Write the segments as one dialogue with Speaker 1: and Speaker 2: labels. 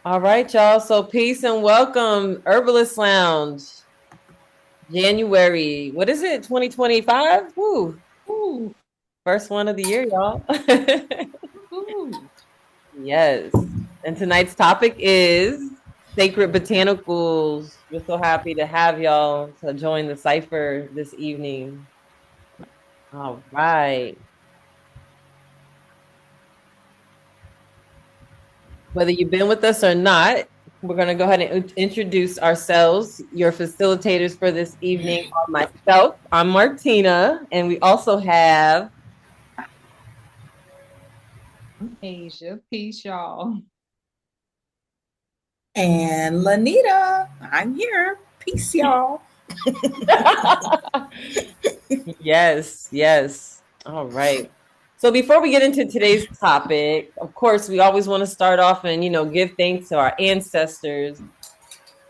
Speaker 1: All right, y'all. So peace and welcome, Herbalist Lounge, January. What is it? 2025? Woo.
Speaker 2: Ooh,
Speaker 1: First one of the year, y'all.
Speaker 2: ooh.
Speaker 1: Yes. And tonight's topic is sacred botanicals. We're so happy to have y'all to join the cipher this evening. All right. Whether you've been with us or not, we're going to go ahead and introduce ourselves. Your facilitators for this evening are myself. I'm Martina, and we also have.
Speaker 2: Asia, peace, y'all.
Speaker 3: And Lanita, I'm here. Peace, y'all.
Speaker 1: Yes, yes. All right. So before we get into today's topic, of course, we always want to start off and, give thanks to our ancestors,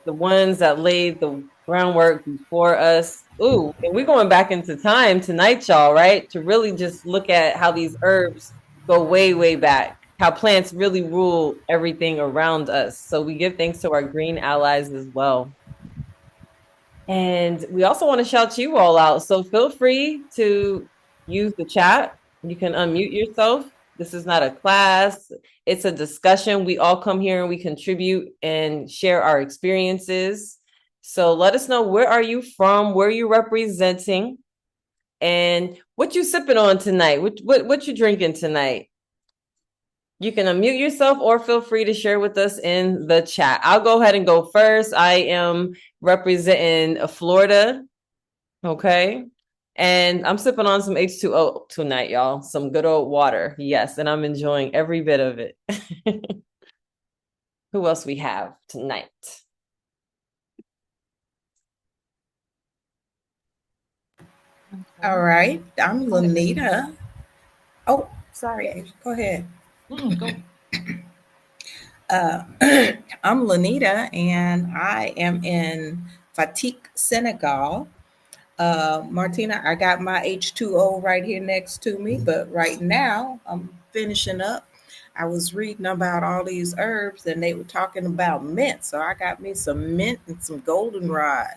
Speaker 1: the ones that laid the groundwork before us. Ooh, and we're going back into time tonight, y'all, right? To really just look at how these herbs go way, way back, how plants really rule everything around us. So we give thanks to our green allies as well. And we also want to shout you all out. So feel free to use the chat. You can unmute yourself. This is not a class, it's a discussion. We all come here and we contribute and share our experiences. So let us know, where are you from? Where are you representing? And what you sipping on tonight? What you drinking tonight? You can unmute yourself or feel free to share with us in the chat. I'll go ahead and go first. I am representing Florida. Okay. And I'm sipping on some H2O tonight, y'all. Some good old water. Yes. And I'm enjoying every bit of it. Who else we have tonight?
Speaker 3: All
Speaker 2: Okay.
Speaker 3: right. I'm
Speaker 2: Go ahead,
Speaker 3: Lanita. Oh, sorry. Go ahead.
Speaker 2: Go.
Speaker 3: Uh, I'm Lanita, and I am in Fatigue, Senegal. Martina, I got my H2O right here next to me, but right now I'm finishing up. I was reading about all these herbs, and they were talking about mint. So I got me some mint and some goldenrod.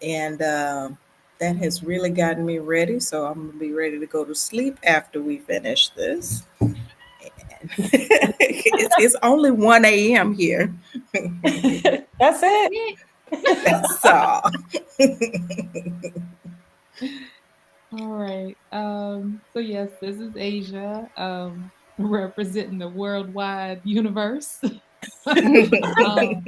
Speaker 3: And that has really gotten me ready. So I'm gonna be ready to go to sleep after we finish this. And it's only 1 a.m. here.
Speaker 1: That's
Speaker 2: That's
Speaker 1: it.
Speaker 2: it.
Speaker 3: That's all.
Speaker 2: All right. So yes, this is Asia, representing the worldwide universe. um,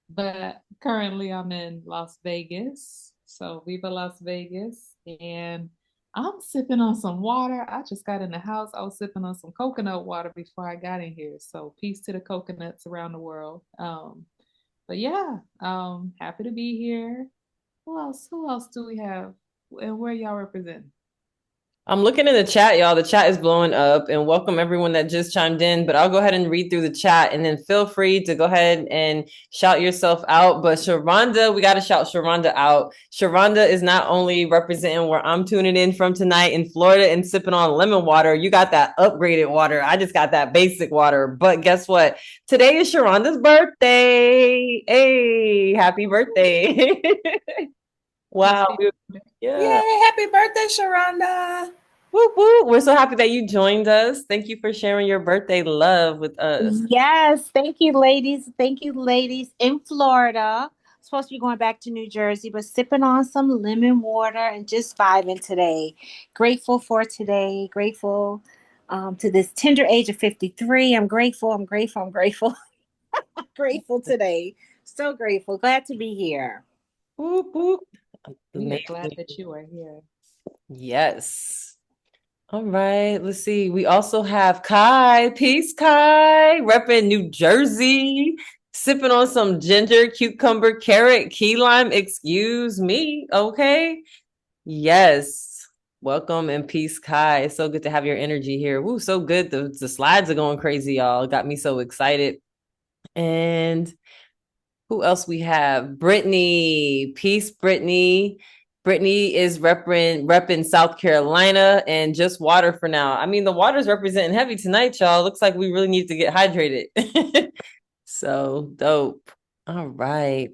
Speaker 2: but currently I'm in Las Vegas. So Viva Las Vegas. And I'm sipping on some water. I just got in the house. I was sipping on some coconut water before I got in here. So peace to the coconuts around the world. But yeah, happy to be here. Who else? Who else do we have? And where y'all represent?
Speaker 1: I'm looking in the chat, y'all. The chat is blowing up, and welcome everyone that just chimed in. But I'll go ahead and read through the chat, and then feel free to go ahead and shout yourself out. But Sharonda, we got to shout Sharonda out. Sharonda is not only representing where I'm tuning in from tonight in Florida and sipping on lemon water. You got that upgraded water. I just got that basic water. But guess what? Today is Sharonda's birthday. Hey, happy birthday! Wow.
Speaker 2: Birthday.
Speaker 1: Yeah.
Speaker 3: Yay, happy birthday, Sharonda.
Speaker 1: Woo woo. We're so happy that you joined us. Thank you for sharing your birthday love with us.
Speaker 4: Yes, thank you, ladies. Thank you, ladies in Florida. Supposed to be going back to New Jersey, but sipping on some lemon water and just vibing today. Grateful for today. Grateful to this tender age of 53. I'm grateful. I'm grateful. I'm grateful. Grateful today. So grateful. Glad to be here.
Speaker 1: Whoop, whoop.
Speaker 2: We are glad
Speaker 1: Amazing.
Speaker 2: that you are here.
Speaker 1: Yes. All right. Let's see. We also have Kai. Peace, Kai. Repping New Jersey. Sipping on some ginger, cucumber, carrot, key lime. Excuse me. Okay. Yes. Welcome and peace, Kai. So good to have your energy here. Woo, so good. The slides are going crazy, y'all. Got me so excited. And who else we have? Brittany. Peace, Brittany. Brittany is repping South Carolina and just water for now. I mean, the water's representing heavy tonight, y'all. Looks like we really need to get hydrated. So dope. All right.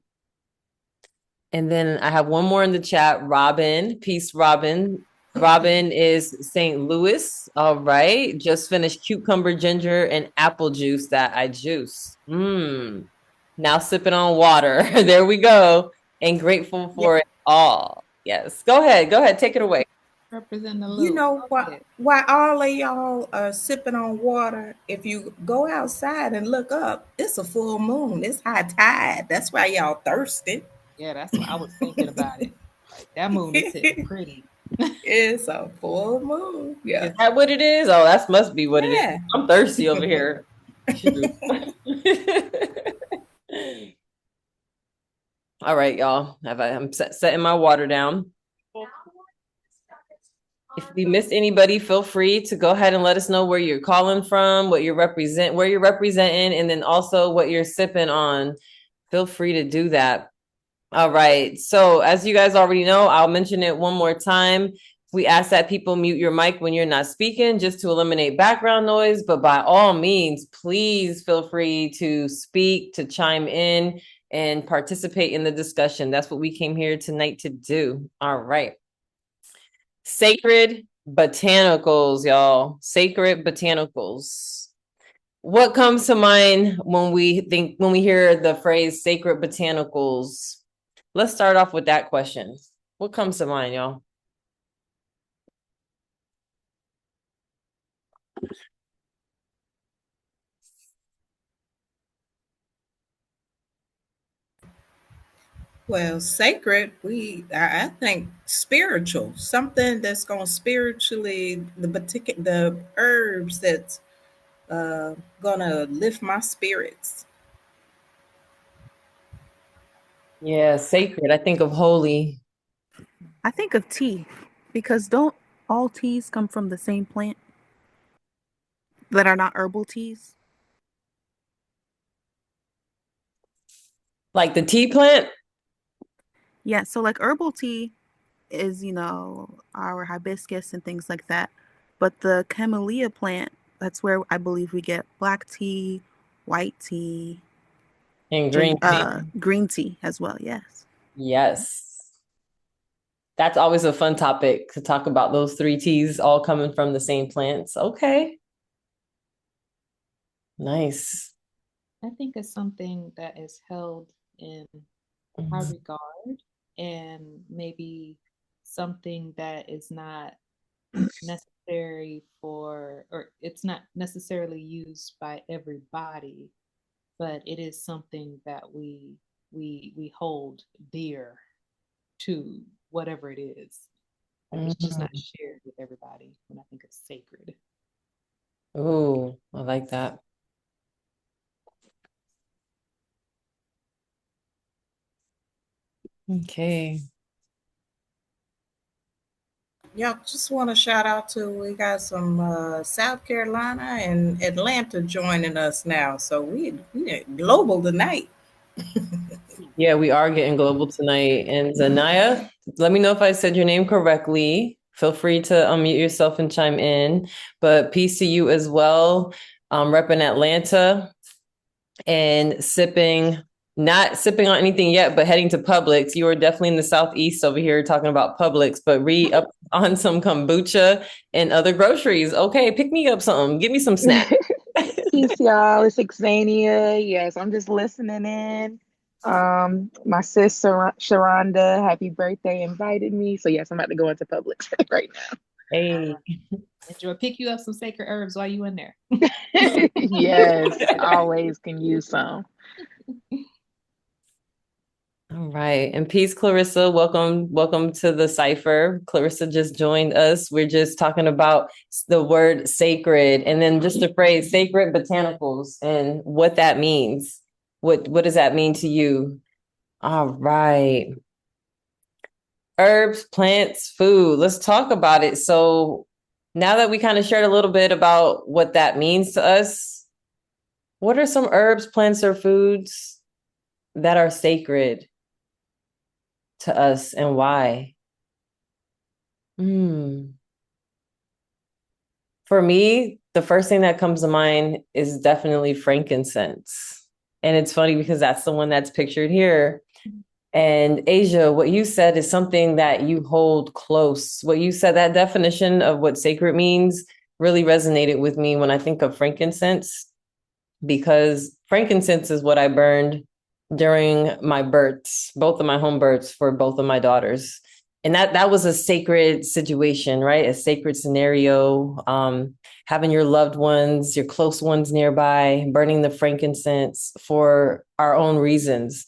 Speaker 1: And then I have one more in the chat. Robin. Peace, Robin. Robin is St. Louis. All right. Just finished cucumber, ginger, and apple juice that I juice. Now sipping on water. There we go. And grateful for it all. Yes. Go ahead. Go ahead. Take it away.
Speaker 2: Represent the
Speaker 3: You
Speaker 2: loop.
Speaker 3: know why all of y'all are sipping on water? If you go outside and look up, it's a full moon. It's high tide. That's why y'all thirsty.
Speaker 2: Yeah, that's what I was thinking about it. Like that moon is sitting pretty.
Speaker 3: It's a full moon. Yeah.
Speaker 1: Is that what it is? Oh, that must be what it is.
Speaker 3: Yeah.
Speaker 1: I'm thirsty over here. Shoot. All right, y'all. I'm setting my water down. If we missed anybody, feel free to go ahead and let us know where you're calling from, where you're representing, and then also what you're sipping on. Feel free to do that. All right. So as you guys already know, I'll mention it one more time. We ask that people mute your mic when you're not speaking, just to eliminate background noise. But by all means, please feel free to speak, to chime in, and participate in the discussion. That's what we came here tonight to do. All right. Sacred botanicals, y'all. Sacred botanicals. What comes to mind when we hear the phrase sacred botanicals? Let's start off with that question. What comes to mind, y'all?
Speaker 3: Well, sacred, I think spiritual, something that's going to spiritually, the herbs that's going to lift my spirits.
Speaker 1: Yeah, sacred. I think of holy.
Speaker 5: I think of tea because don't all teas come from the same plant that are not herbal teas?
Speaker 1: Like the tea plant?
Speaker 5: Yeah, so like herbal tea is, our hibiscus and things like that. But the camellia plant, that's where I believe we get black tea, white tea,
Speaker 1: And green tea.
Speaker 5: green tea as well, yes.
Speaker 1: Yes. That's always a fun topic to talk about, those three teas all coming from the same plants. Okay. Nice.
Speaker 2: I think it's something that is held in high regard and maybe something that is not necessary for, or it's not necessarily used by everybody, but it is something that we hold dear to whatever it is. Like it's just not shared with everybody when I think of sacred.
Speaker 1: Oh, I like that. Okay.
Speaker 3: Yeah, just want to shout out to we got some South Carolina and Atlanta joining us now, so we global tonight.
Speaker 1: Yeah, we are getting global tonight. And Zanaya, let me know if I said your name correctly. Feel free to unmute yourself and chime in. But peace to you as well. Repping Atlanta and not sipping on anything yet, but heading to Publix. You are definitely in the Southeast over here talking about Publix, but read up on some kombucha and other groceries. Okay, pick me up something. Give me some snacks.
Speaker 6: Peace, y'all. It's Xania. Yes, I'm just listening in. My sis Sharonda, happy birthday, invited me. So yes, I'm about to go into Publix right now.
Speaker 1: Hey.
Speaker 2: Enjoy. Pick you up some sacred herbs while you in there.
Speaker 6: Yes, always can use some.
Speaker 1: All right. And peace, Clarissa. Welcome to the cipher. Clarissa just joined us. We're just talking about the word sacred and then just the phrase sacred botanicals and what that means. What does that mean to you? All right. Herbs, plants, food. Let's talk about it. So now that we kind of shared a little bit about what that means to us, what are some herbs, plants, or foods that are sacred to us and why? For me, the first thing that comes to mind is definitely frankincense. And it's funny because that's the one that's pictured here. And Asia, what you said is something that you hold close. What you said, that definition of what sacred means really resonated with me when I think of frankincense, because frankincense is what I burned during my births, both of my home births for both of my daughters. And that was a sacred situation, right? A sacred scenario. Having your loved ones, your close ones nearby, burning the frankincense for our own reasons.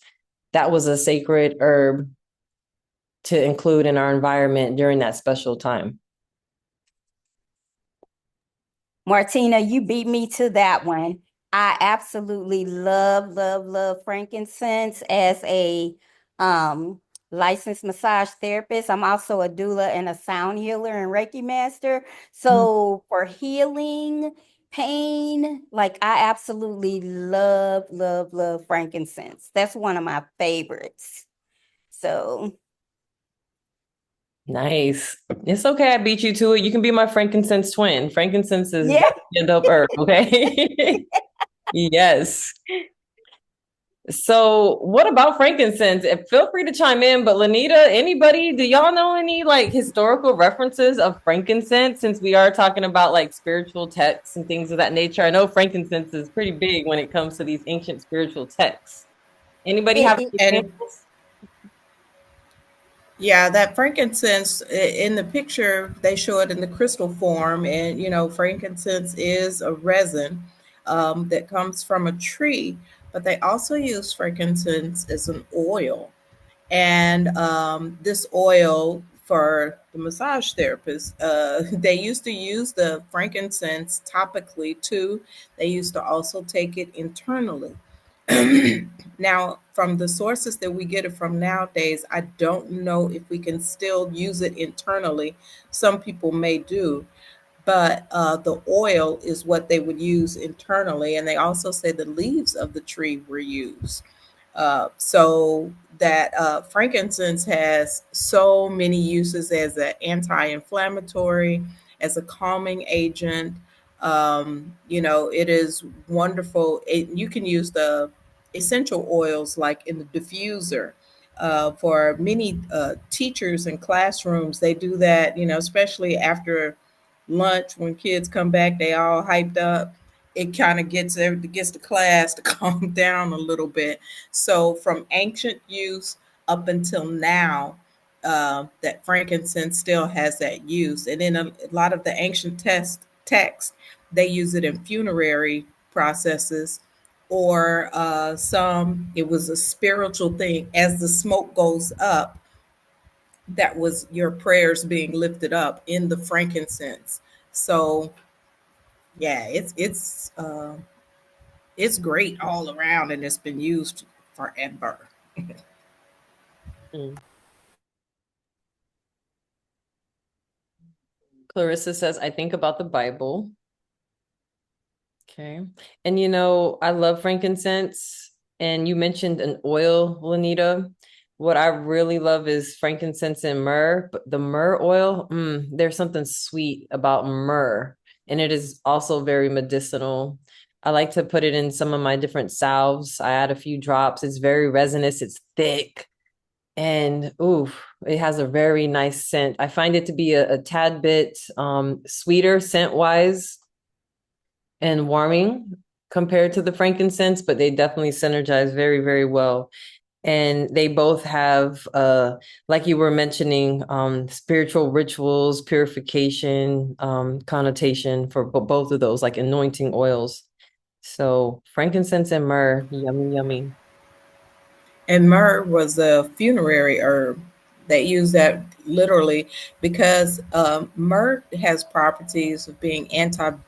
Speaker 1: That was a sacred herb to include in our environment during that special time.
Speaker 7: Martina, you beat me to that one. I absolutely love frankincense as a licensed massage therapist. I'm also a doula and a sound healer and Reiki master. So for healing, pain, like I absolutely love frankincense. That's one of my favorites. So
Speaker 1: Nice. It's okay. I beat you to it. You can be my frankincense twin. Frankincense is
Speaker 7: yeah.
Speaker 1: definitely a dope herb. Okay. Yes. So, what about frankincense? Feel free to chime in, but Lanita, anybody, do y'all know any like historical references of frankincense since we are talking about like spiritual texts and things of that nature? I know frankincense is pretty big when it comes to these ancient spiritual texts. Anybody have any
Speaker 3: And
Speaker 1: examples?
Speaker 3: yeah, that frankincense in the picture, they show it in the crystal form. And, frankincense is a resin that comes from a tree, but they also use frankincense as an oil. And this oil for the massage therapist, they used to use the frankincense topically too. They used to also take it internally. Now, from the sources that we get it from nowadays, I don't know if we can still use it internally. Some people may do, but the oil is what they would use internally. And they also say the leaves of the tree were used. So that frankincense has so many uses as an anti-inflammatory, as a calming agent. It is wonderful. You can use the essential oils like in the diffuser. For many teachers in classrooms, they do that, especially after lunch when kids come back, they all hyped up. It kind of gets the class to calm down a little bit. So from ancient use up until now, that frankincense still has that use. And in a lot of the ancient texts, they use it in funerary processes, or it was a spiritual thing. As the smoke goes up, that was your prayers being lifted up in the frankincense. So yeah, it's great all around, and it's been used forever.
Speaker 1: Mm. Clarissa says, I think about the Bible. Okay. And I love frankincense. And you mentioned an oil, Lanita. What I really love is frankincense and myrrh, but the myrrh oil, there's something sweet about myrrh, and it is also very medicinal. I like to put it in some of my different salves. I add a few drops. It's very resinous, it's thick, and ooh, it has a very nice scent. I find it to be a tad bit sweeter scent wise and warming compared to the frankincense, but they definitely synergize very, very well. And they both have, like you were mentioning, spiritual rituals, purification, connotation for both of those, like anointing oils. So frankincense and myrrh, yummy, yummy.
Speaker 3: And myrrh was a funerary herb. They use that literally because myrrh has properties of being antiviral,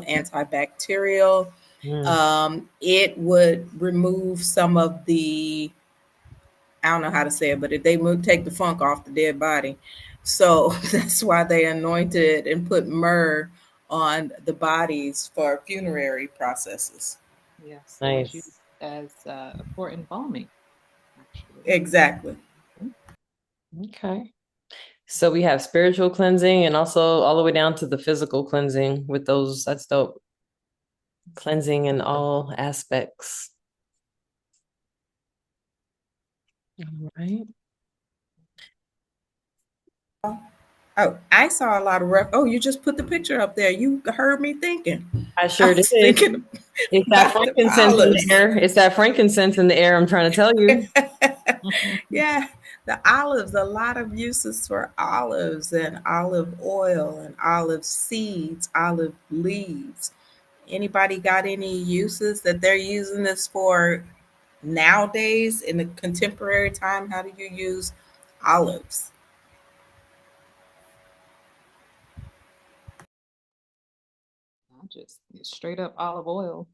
Speaker 3: antibacterial.
Speaker 1: Mm.
Speaker 3: It would remove some of the, I don't know how to say it, but if they take the funk off the dead body. So that's why they anointed and put myrrh on the bodies for funerary processes.
Speaker 2: Yes, it was used
Speaker 1: Nice.
Speaker 2: as for embalming, actually.
Speaker 3: Exactly.
Speaker 1: Okay. So we have spiritual cleansing and also all the way down to the physical cleansing with those. That's dope. cleansing in all aspects. All right.
Speaker 3: Oh, I saw a lot of oh, you just put the picture up there. You heard me thinking.
Speaker 1: I
Speaker 3: I
Speaker 1: sure did.
Speaker 3: was thinking
Speaker 1: It's that
Speaker 3: about the
Speaker 1: frankincense in the
Speaker 3: olives.
Speaker 1: air. It's that frankincense in the air, I'm trying to tell you.
Speaker 3: Yeah, the olives, a lot of uses for olives and olive oil and olive seeds, olive leaves. Anybody got any uses that they're using this for nowadays in the contemporary time? How do you use olives?
Speaker 2: Just straight up olive oil.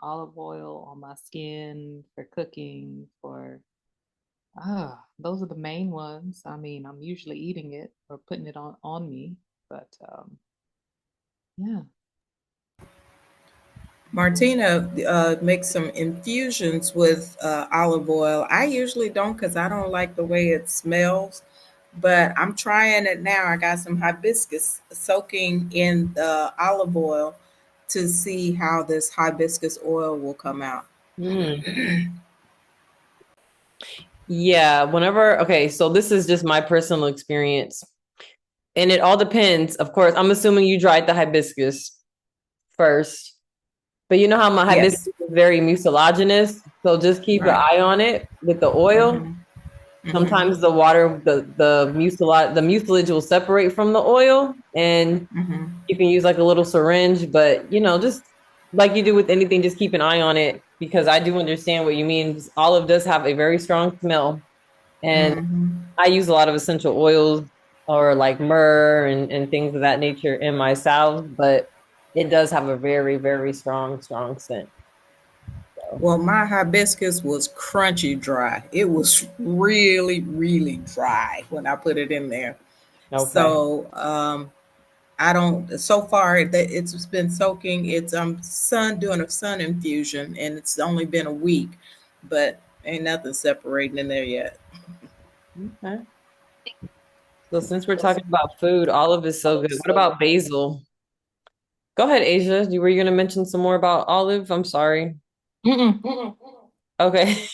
Speaker 2: Olive oil on my skin for cooking, for those are the main ones. I mean, I'm usually eating it or putting it on me, but yeah.
Speaker 3: Martina makes some infusions with olive oil. I usually don't because I don't like the way it smells, but I'm trying it now. I got some hibiscus soaking in the olive oil to see how this hibiscus oil will come out.
Speaker 1: Mm. Yeah, whenever, okay, so this is just my personal experience. And it all depends. Of course, I'm assuming you dried the hibiscus first. But you know how my hibiscus
Speaker 3: Yes.
Speaker 1: is very mucilaginous, so just keep an
Speaker 3: Right.
Speaker 1: eye on it with the oil.
Speaker 3: Mm-hmm. Mm-hmm.
Speaker 1: Sometimes the water, the mucilage will separate from the oil, and
Speaker 3: Mm-hmm.
Speaker 1: you can use like a little syringe. But just like you do with anything, just keep an eye on it because I do understand what you mean. Olive does have a very strong smell, and
Speaker 3: Mm-hmm.
Speaker 1: I use a lot of essential oils or like myrrh and things of that nature in my salve, but it does have a very, very strong, strong scent. So,
Speaker 3: Well, my hibiscus was crunchy dry. It was really, really dry when I put it in there.
Speaker 1: okay.
Speaker 3: So I don't. So far, that it's been soaking. It's sun doing a sun infusion, and it's only been a week, but ain't nothing separating in there yet.
Speaker 1: Okay. So since we're talking about food, olive is so good. What about basil? Go ahead, Asia. Were you going to mention some more about olive? I'm sorry.
Speaker 2: Mm-mm.
Speaker 1: Okay.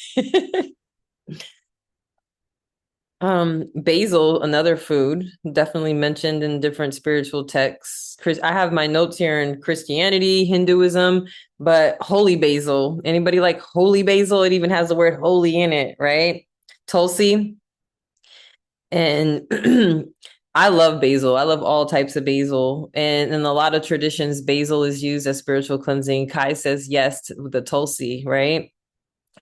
Speaker 1: Basil, another food, definitely mentioned in different spiritual texts. I have my notes here in Christianity, Hinduism, but holy basil. Anybody like holy basil? It even has the word holy in it, right? Tulsi. And I love basil. I love all types of basil. And in a lot of traditions, basil is used as spiritual cleansing. Kai says yes to the Tulsi, right?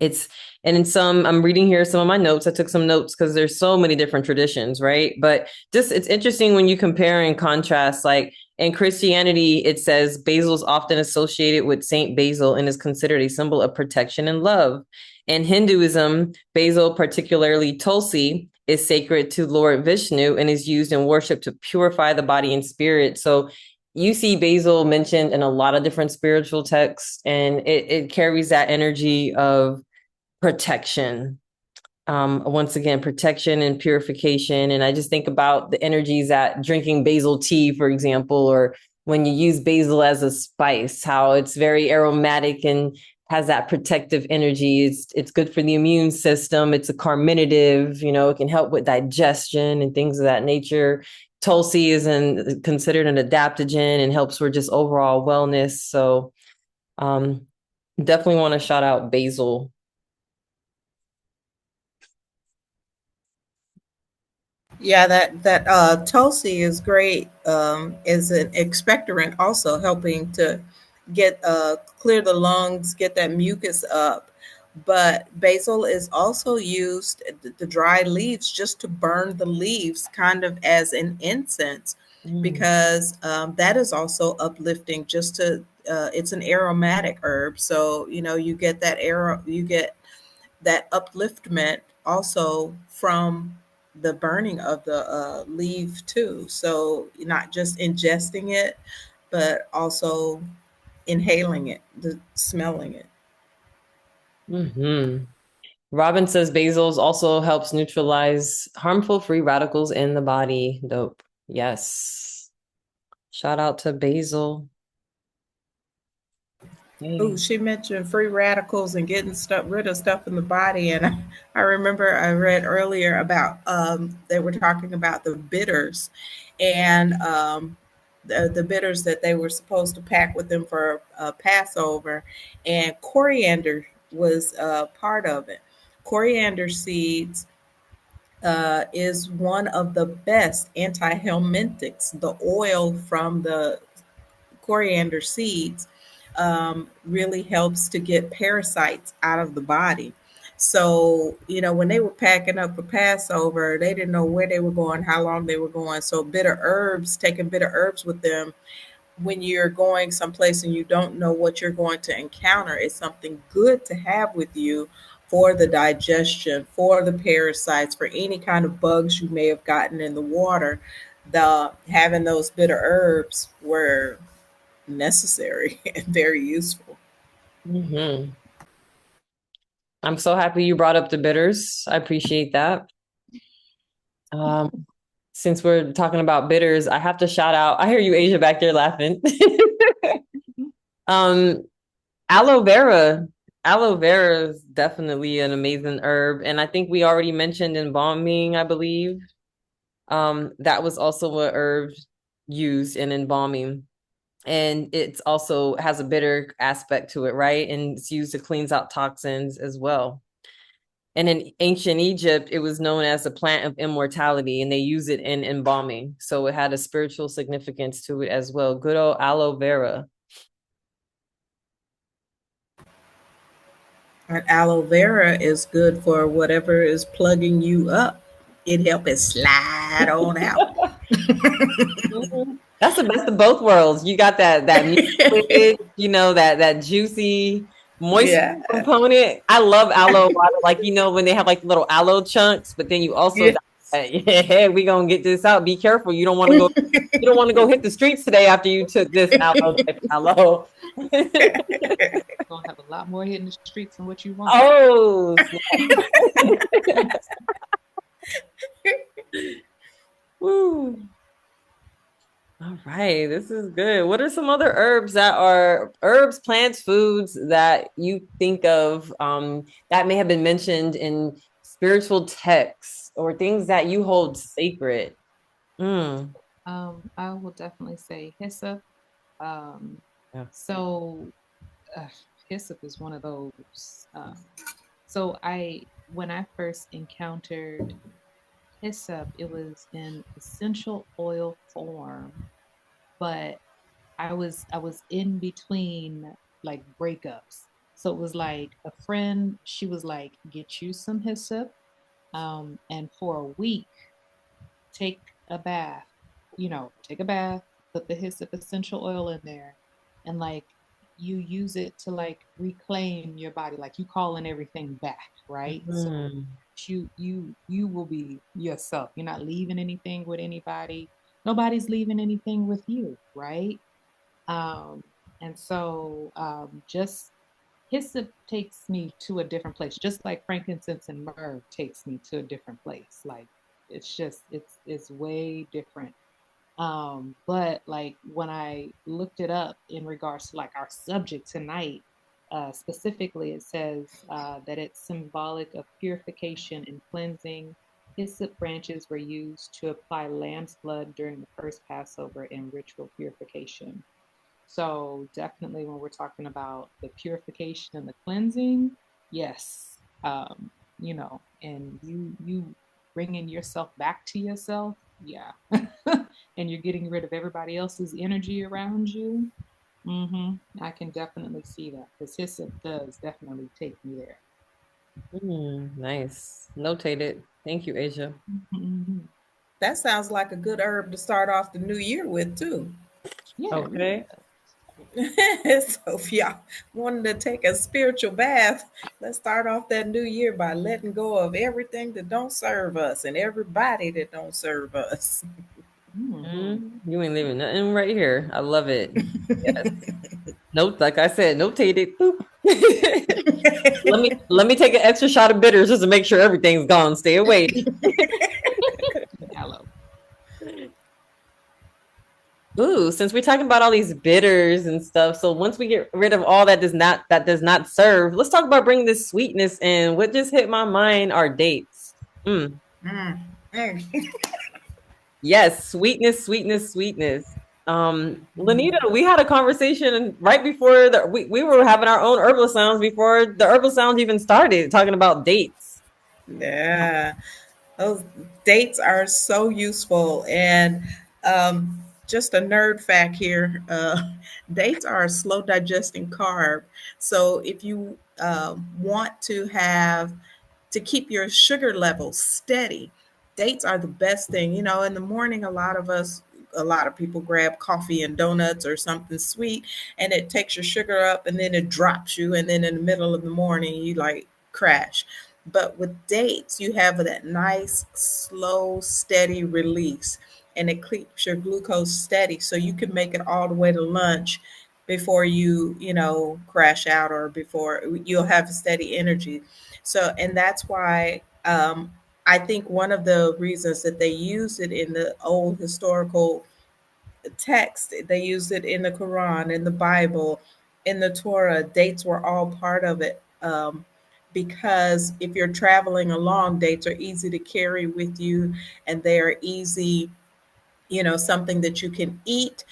Speaker 1: It's and in some, I'm reading here some of my notes. I took some notes because there's so many different traditions, right? But just it's interesting when you compare and contrast. Like in Christianity, it says basil is often associated with Saint Basil and is considered a symbol of protection and love. In Hinduism, basil, particularly Tulsi, is sacred to Lord Vishnu and is used in worship to purify the body and spirit. So you see basil mentioned in a lot of different spiritual texts, and it carries that energy of protection. Once again, protection and purification. And I just think about the energies that drinking basil tea, for example, or when you use basil as a spice, how it's very aromatic and has that protective energy. It's good for the immune system. It's a carminative, it can help with digestion and things of that nature. Tulsi is considered an adaptogen and helps for just overall wellness. So definitely want to shout out basil.
Speaker 3: Yeah, that Tulsi is great. Is an expectorant, also helping to get clear the lungs, get that mucus up. But basil is also used, the dried leaves, just to burn the leaves, kind of as an incense,
Speaker 1: Mm.
Speaker 3: because that is also uplifting. Just to it's an aromatic herb, so you get you get that upliftment also from the burning of the leaf too. So you're not just ingesting it, but also inhaling it, smelling it.
Speaker 1: Hmm. Robin says basils also helps neutralize harmful free radicals in the body. Dope. Yes. Shout out to basil.
Speaker 3: Oh,
Speaker 1: Dang.
Speaker 3: she mentioned free radicals and getting stuff rid of stuff in the body, and I remember I read earlier about they were talking about the bitters, and the bitters that they were supposed to pack with them for Passover, and coriander was part of it. Coriander seeds is one of the best antihelmintics. The oil from the coriander seeds really helps to get parasites out of the body. So, when they were packing up for Passover, they didn't know where they were going, how long they were going. So, taking bitter herbs with them when you're going someplace and you don't know what you're going to encounter is something good to have with you for the digestion, for the parasites, for any kind of bugs you may have gotten in the water. The having those bitter herbs were necessary and very useful.
Speaker 1: Mm-hmm. I'm so happy you brought up the bitters. I appreciate that. Since we're talking about bitters, I have to shout out. I hear you, Asia, back there laughing. um, aloe vera. Aloe vera is definitely an amazing herb, and I think we already mentioned embalming, I believe. That was also a herb used in embalming. And it's also has a bitter aspect to it, right? And it's used to cleanse out toxins as well. And in ancient Egypt, it was known as the plant of immortality, and they use it in embalming. So it had a spiritual significance to it as well. Good old aloe vera.
Speaker 3: And aloe vera is good for whatever is plugging you up. It helps it slide on out.
Speaker 1: That's the best of both worlds. You got that mucus, that juicy moist
Speaker 3: Yeah.
Speaker 1: component. I love aloe water, like when they have like little aloe chunks, but then you also
Speaker 3: Yeah.
Speaker 1: got yeah, we gonna get this out. Be careful. You don't want to go hit the streets today after you took this aloe.
Speaker 2: You're gonna have a lot more hitting the streets than what you want.
Speaker 1: Oh, woo. All right, this is good. What are some other herbs that are herbs, plants, foods that you think of that may have been mentioned in spiritual texts or things that you hold sacred? Mm.
Speaker 2: I will definitely say hyssop. Um,
Speaker 1: Yeah.
Speaker 2: so uh, hyssop is one of those. When I first encountered hyssop, it was in essential oil form, but I was in between like breakups. So it was like a friend, she was like, get you some hyssop. And for a week, take a bath, take a bath, put the hyssop essential oil in there, and like you use it to like reclaim your body, like you calling everything back, right? So
Speaker 1: Mm.
Speaker 2: you will be yourself. You're not leaving anything with anybody. Nobody's leaving anything with you, right? Um, and so just hyssop takes me to a different place, just like frankincense and myrrh takes me to a different place. Like it's way different. But like when I looked it up in regards to like our subject tonight, specifically, it says that it's symbolic of purification and cleansing. Hyssop branches were used to apply lamb's blood during the first Passover and ritual purification. So definitely when we're talking about the purification and the cleansing, yes, and you bringing yourself back to yourself, yeah, and you're getting rid of everybody else's energy around you. I can definitely see that because hyssop does definitely take me there.
Speaker 1: Nice. Notated. Thank you, Asia.
Speaker 2: Mhm.
Speaker 3: That sounds like a good herb to start off the new year with, too.
Speaker 2: Yeah, it really
Speaker 1: Okay.
Speaker 2: does.
Speaker 3: So if y'all wanted to take a spiritual bath, let's start off that new year by letting go of everything that don't serve us and everybody that don't serve us.
Speaker 2: Mhm.
Speaker 1: You ain't leaving nothing right here. I love it. Yes. Note, like I said, notated. Boop. Let me take an extra shot of bitters just to make sure everything's gone. Stay away.
Speaker 2: Aloe.
Speaker 1: Ooh, since we're talking about all these bitters and stuff, so once we get rid of all that does not serve, let's talk about bringing this sweetness in. What just hit my mind are dates. Mm.
Speaker 3: Mm. Mm.
Speaker 1: Yes, sweetness, sweetness, sweetness.
Speaker 3: Mm.
Speaker 1: Lanita, we had a conversation right before we were having our own herbal sounds before the herbal sounds even started, talking about dates.
Speaker 3: Yeah. Those dates are so useful. And just a nerd fact here, dates are a slow digesting carb. So if you want to keep your sugar levels steady, dates are the best thing. In the morning, a lot of people grab coffee and donuts or something sweet, and it takes your sugar up and then it drops you. And then in the middle of the morning, you like crash. But with dates, you have that nice, slow, steady release, and it keeps your glucose steady. So you can make it all the way to lunch before you crash out, or before you'll have steady energy. So, and that's why I think one of the reasons that they use it in the old historical text, they used it in the Quran, in the Bible, in the Torah. Dates were all part of it. Because if you're traveling along, dates are easy to carry with you, and they are easy, something that you can eat,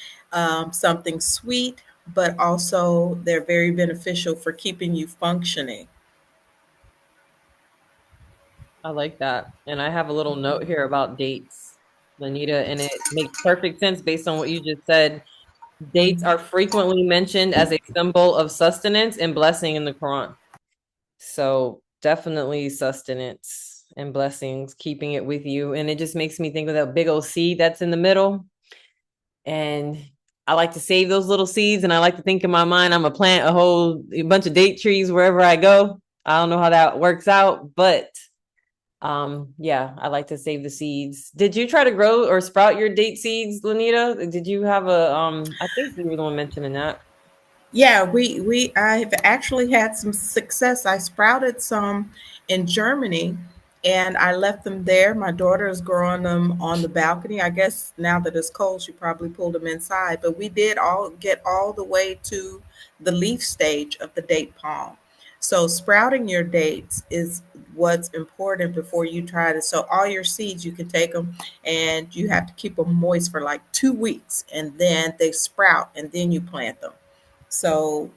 Speaker 3: something sweet, but also they're very beneficial for keeping you functioning.
Speaker 1: I like that. And I have a little note here about dates, Lanita, and it makes perfect sense based on what you just said. Dates are frequently mentioned as a symbol of sustenance and blessing in the Quran. So definitely sustenance and blessings, keeping it with you. And it just makes me think of that big old seed that's in the middle. And I like to save those little seeds. And I like to think in my mind, I'm gonna plant a bunch of date trees wherever I go. I don't know how that works out, but yeah, I like to save the seeds. Did you try to grow or sprout your date seeds, Lanita? Did you have I think you were the one mentioning that.
Speaker 3: Yeah, we I've actually had some success. I sprouted some in Germany, and I left them there. My daughter is growing them on the balcony. I guess now that it's cold, she probably pulled them inside. But we did all get all the way to the leaf stage of the date palm. So sprouting your dates is what's important before you try to. So all your seeds, you can take them, and you have to keep them moist for like 2 weeks, and then they sprout, and then you plant them. So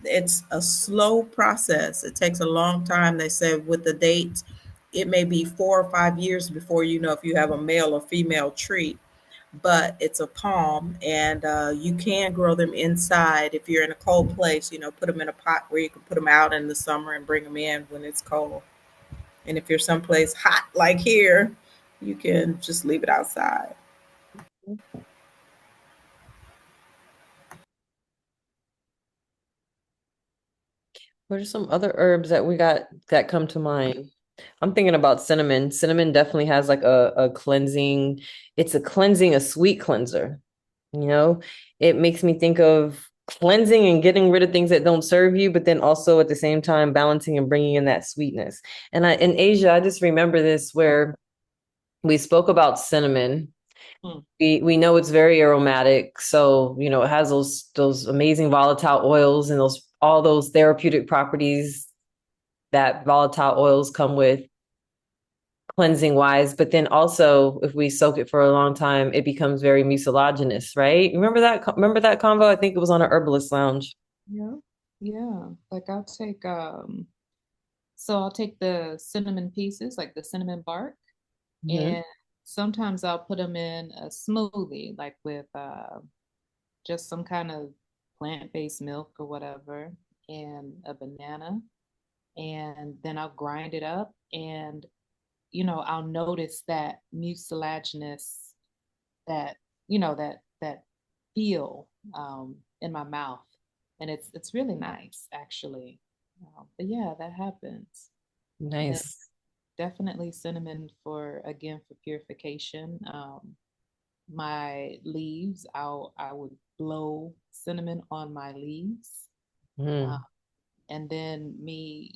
Speaker 3: it's a slow process. It takes a long time. They said with the dates, it may be 4 or 5 years before you know if you have a male or female tree. But it's a palm, and you can grow them inside if you're in a cold place. Put them in a pot where you can put them out in the summer and bring them in when it's cold. And if you're someplace hot like here, you can just leave it outside.
Speaker 1: What are some other herbs that we got that come to mind? I'm thinking about cinnamon. Cinnamon definitely has like a cleansing, it's a cleansing, a sweet cleanser. You know, it makes me think of cleansing and getting rid of things that don't serve you, but then also at the same time balancing and bringing in that sweetness. And in Asia, I just remember this where we spoke about cinnamon.
Speaker 2: Hmm.
Speaker 1: We know it's very aromatic, so it has those amazing volatile oils and those all those therapeutic properties that volatile oils come with, cleansing wise. But then also, if we soak it for a long time, it becomes very mucilaginous, right? Remember that? Remember that convo? I think it was on a herbalist lounge.
Speaker 2: Yeah. Yeah. Like I'll take the cinnamon pieces, like the cinnamon bark,
Speaker 1: Mhm.
Speaker 2: and sometimes I'll put them in a smoothie, like with just some kind of plant-based milk or whatever, and a banana, and then I'll grind it up, and I'll notice that mucilaginous, that that feel in my mouth, and it's really nice actually. But yeah, that happens. And then
Speaker 1: Nice.
Speaker 2: definitely cinnamon for, again, for purification. My leaves, I would blow cinnamon on my leaves. Uh,
Speaker 1: Mm.
Speaker 2: and then me,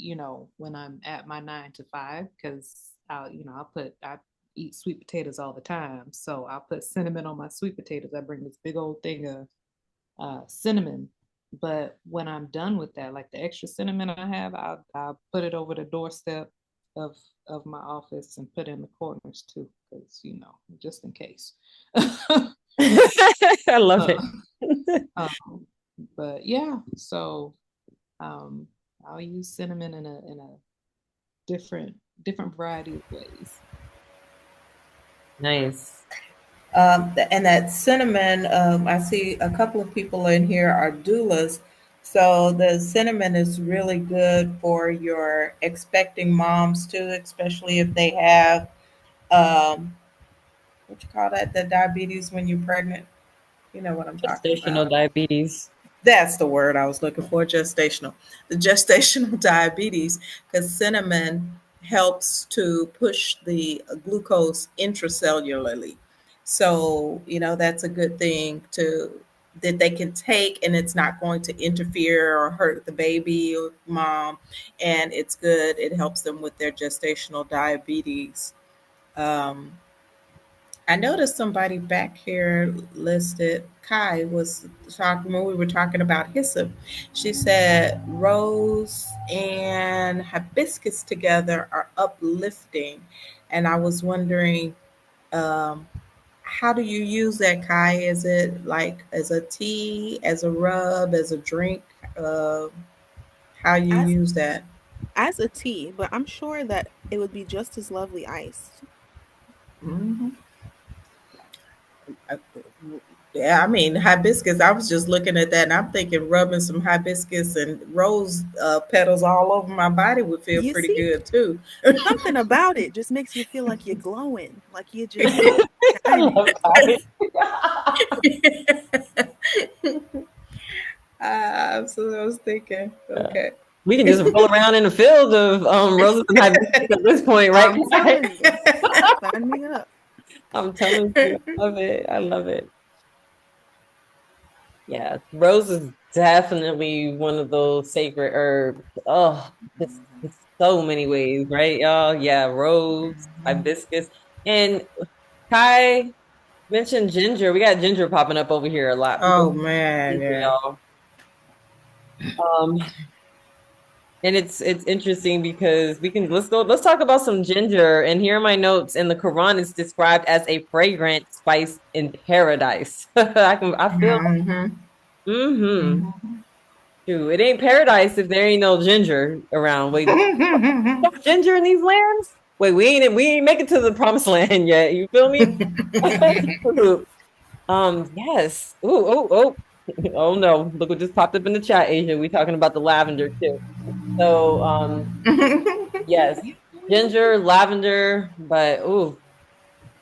Speaker 2: when I'm at my 9 to 5, because I'll eat sweet potatoes all the time. So I'll put cinnamon on my sweet potatoes. I bring this big old thing of cinnamon. But when I'm done with that, like the extra cinnamon I have, I'll put it over the doorstep of my office and put in the corners too, because just in case.
Speaker 1: I love
Speaker 2: uh,
Speaker 1: it.
Speaker 2: but yeah, so um, I'll use cinnamon in a different variety of ways.
Speaker 1: Nice.
Speaker 3: And that cinnamon, I see a couple of people in here are doulas. So the cinnamon is really good for your expecting moms too, especially if they have what you call that, the diabetes when you're pregnant. You know what I'm talking
Speaker 1: Gestational
Speaker 3: about.
Speaker 1: diabetes.
Speaker 3: That's the word I was looking for, gestational. The gestational diabetes, because cinnamon helps to push the glucose intracellularly. So, that's a good thing to that they can take, and it's not going to interfere or hurt the baby or mom. And it's good. It helps them with their gestational diabetes. Um, I noticed somebody back here listed. Kai was talking when we were talking about hyssop. She said rose and hibiscus together are uplifting, and I was wondering, um, how do you use that, Kai? Is it like as a tea, as a rub, as a drink? Uh, how you
Speaker 5: As
Speaker 3: use that?
Speaker 5: as a tea, but I'm sure that it would be just as lovely iced.
Speaker 3: Hmm. Yeah, I mean hibiscus. I was just looking at that, and I'm thinking rubbing some hibiscus and rose petals all over my body would feel
Speaker 5: You
Speaker 3: pretty
Speaker 5: see,
Speaker 3: good too.
Speaker 5: something about it just makes you feel like you're glowing, like you're just
Speaker 1: I
Speaker 5: shining.
Speaker 1: love that.
Speaker 3: So I was thinking, okay.
Speaker 1: We can just roll around in a field of roses and hibiscus at this point, right?
Speaker 5: I'm telling you, sign me up.
Speaker 1: I'm telling you, I love it. I love it. Yeah, rose is definitely one of those sacred herbs. Oh, it's so many ways, right, y'all? Yeah, rose, hibiscus, and Kai mentioned ginger. We got ginger popping up over here a lot. People
Speaker 3: Oh man,
Speaker 1: ginger,
Speaker 3: yeah.
Speaker 1: y'all. Um, and it's interesting because let's talk about some ginger. And here are my notes. In the Quran, it's described as a fragrant spice in paradise. I feel
Speaker 3: Hmm.
Speaker 1: mm-hmm.
Speaker 3: Hmm.
Speaker 1: True. It ain't paradise if there ain't no ginger around. Wait, ginger in these lands? Wait, we ain't make it to the promised land yet. You feel me? Yes. Ooh, oh, oh. Oh no. Look what just popped up in the chat, Asia. We talking about the lavender too. So yes. Ginger, lavender, but ooh,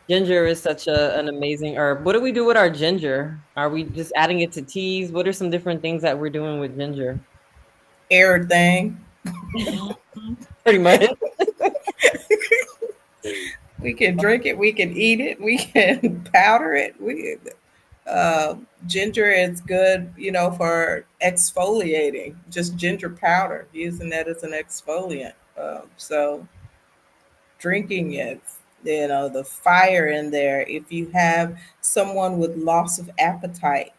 Speaker 1: ginger is such an amazing herb. What do we do with our ginger? Are we just adding it to teas? What are some different things that we're doing with ginger?
Speaker 3: Everything.
Speaker 2: Mhm.
Speaker 1: Pretty much.
Speaker 3: We can drink it. We can eat it. We can powder it. Ginger is good, for exfoliating. Just ginger powder, using that as an exfoliant. So drinking it, the fire in there. If you have someone with loss of appetite,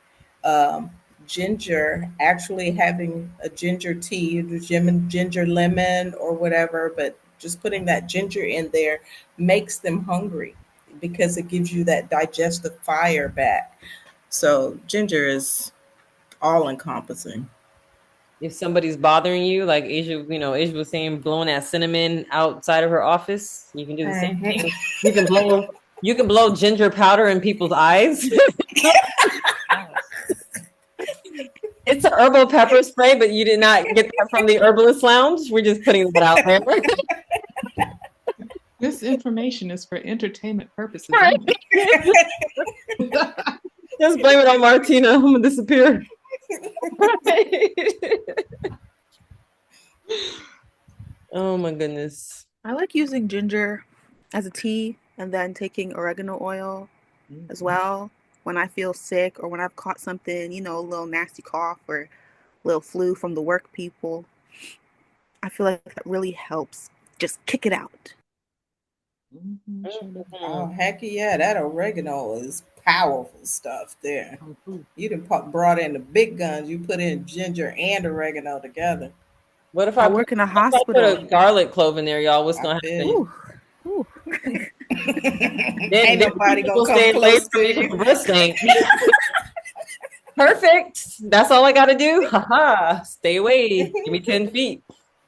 Speaker 3: um, ginger, actually having a ginger tea, ginger lemon or whatever, but just putting that ginger in there makes them hungry because it gives you that digestive fire back. So ginger is all encompassing.
Speaker 1: If somebody's bothering you, like Asia was saying, blowing that cinnamon outside of her office, you can do the same
Speaker 3: Mhm.
Speaker 1: thing. You can blow ginger powder in people's eyes.
Speaker 2: Yes.
Speaker 1: It's a herbal pepper spray, but you did not get that from the Herbalist Lounge. We're just putting that out there.
Speaker 2: This information is for entertainment purposes
Speaker 1: Right.
Speaker 2: only.
Speaker 1: Just blame it on Martina. I'm gonna disappear. Oh my goodness.
Speaker 5: I like using ginger as a tea and then taking oregano oil as
Speaker 1: Mhm.
Speaker 5: well when I feel sick or when I've caught something, a little nasty cough or a little flu from the work people. I feel like that really helps just kick it out.
Speaker 2: Sure do.
Speaker 3: Oh, heck yeah, that oregano is powerful stuff there.
Speaker 2: Kung fu.
Speaker 3: You done brought in the big guns. You put in ginger and oregano together.
Speaker 1: What if
Speaker 5: I
Speaker 1: I put
Speaker 5: work in a
Speaker 1: what if I put
Speaker 5: hospital.
Speaker 1: a garlic clove in there, y'all? What's
Speaker 3: I
Speaker 1: gonna
Speaker 3: feel
Speaker 1: happen?
Speaker 3: you.
Speaker 5: Ooh, ooh.
Speaker 3: Ain't
Speaker 1: Then
Speaker 3: nobody
Speaker 1: people
Speaker 3: gonna
Speaker 1: will
Speaker 3: come
Speaker 1: stay away
Speaker 3: close
Speaker 1: from
Speaker 3: to
Speaker 1: me because
Speaker 3: you.
Speaker 1: the breath stink. Perfect. That's all I got to do. Haha. Stay away. Give me 10 feet.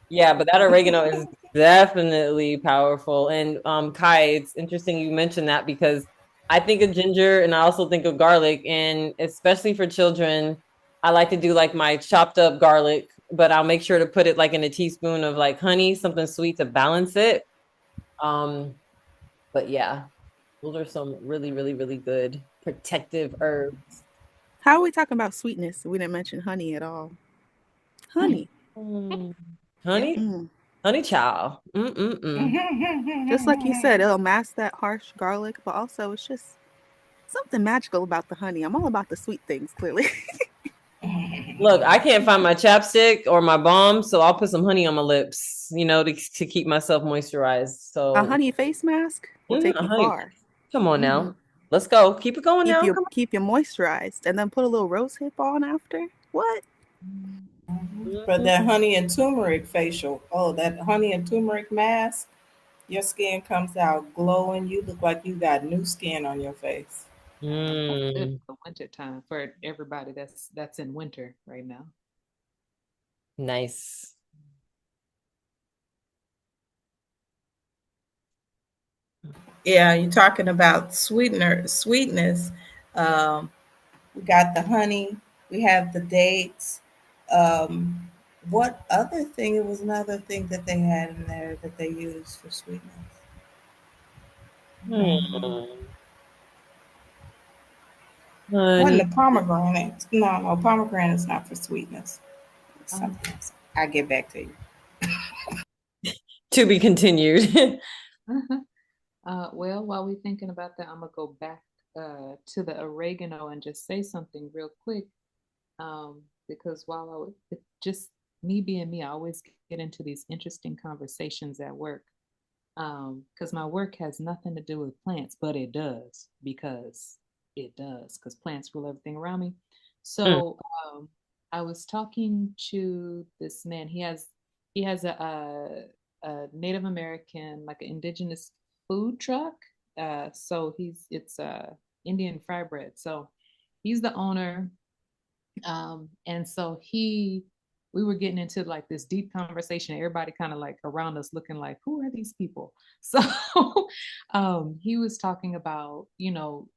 Speaker 1: Yeah, but that oregano is definitely powerful. And Kai, it's interesting you mentioned that because I think of ginger and I also think of garlic. And especially for children, I like to do like my chopped up garlic, but I'll make sure to put it like in a teaspoon of like honey, something sweet to balance it. Um, but yeah, those are some really, really, really good protective herbs.
Speaker 5: How are we talking about sweetness? We didn't mention honey at all. Honey.
Speaker 1: Mm.
Speaker 2: Yep.
Speaker 1: Honey,
Speaker 5: Mm.
Speaker 1: honey child. Mm-mm-mm.
Speaker 5: Just like you said, it'll mask that harsh garlic, but also it's just something magical about the honey. I'm all about the sweet things, clearly.
Speaker 1: Look, I can't find my chapstick or my balm, so I'll put some honey on my lips, to keep myself moisturized.
Speaker 5: A
Speaker 1: So,
Speaker 5: honey face mask will take you
Speaker 1: honey,
Speaker 5: far.
Speaker 1: come on
Speaker 2: Mm-hmm.
Speaker 1: now. Let's go. Keep it going
Speaker 5: Keep
Speaker 1: now.
Speaker 5: you
Speaker 1: Come
Speaker 5: keep you moisturized, and then put a little rose hip on after. What?
Speaker 3: But
Speaker 1: on.
Speaker 3: that honey and turmeric facial, oh, that honey and turmeric mask, your skin comes out glowing. You look like you got new skin on your face.
Speaker 2: That's good
Speaker 1: Mm,
Speaker 2: for the winter time for everybody that's in winter right now.
Speaker 1: nice.
Speaker 3: Yeah, you're talking about sweetness. Um, we got the honey, we have the dates. Um, what other thing? It was another thing that they had in there that they used for sweetness. Um,
Speaker 1: Hmm.
Speaker 3: wasn't
Speaker 1: Honey,
Speaker 3: the pomegranate? No, no, pomegranate is not for sweetness. It's
Speaker 2: Um,
Speaker 3: something else. I'll get back to you.
Speaker 1: to be continued.
Speaker 2: well, while we're thinking about that, I'm gonna go back to the oregano and just say something real quick. Because while just me being me, I always get into these interesting conversations at work. Because my work has nothing to do with plants, but it does, because plants rule everything around me.
Speaker 1: Mm,
Speaker 2: So I was talking to this man. He has a Native American, like an indigenous food truck. So it's Indian fry bread. So he's the owner, and so we were getting into like this deep conversation. Everybody kind of like around us looking like, who are these people? So he was talking about,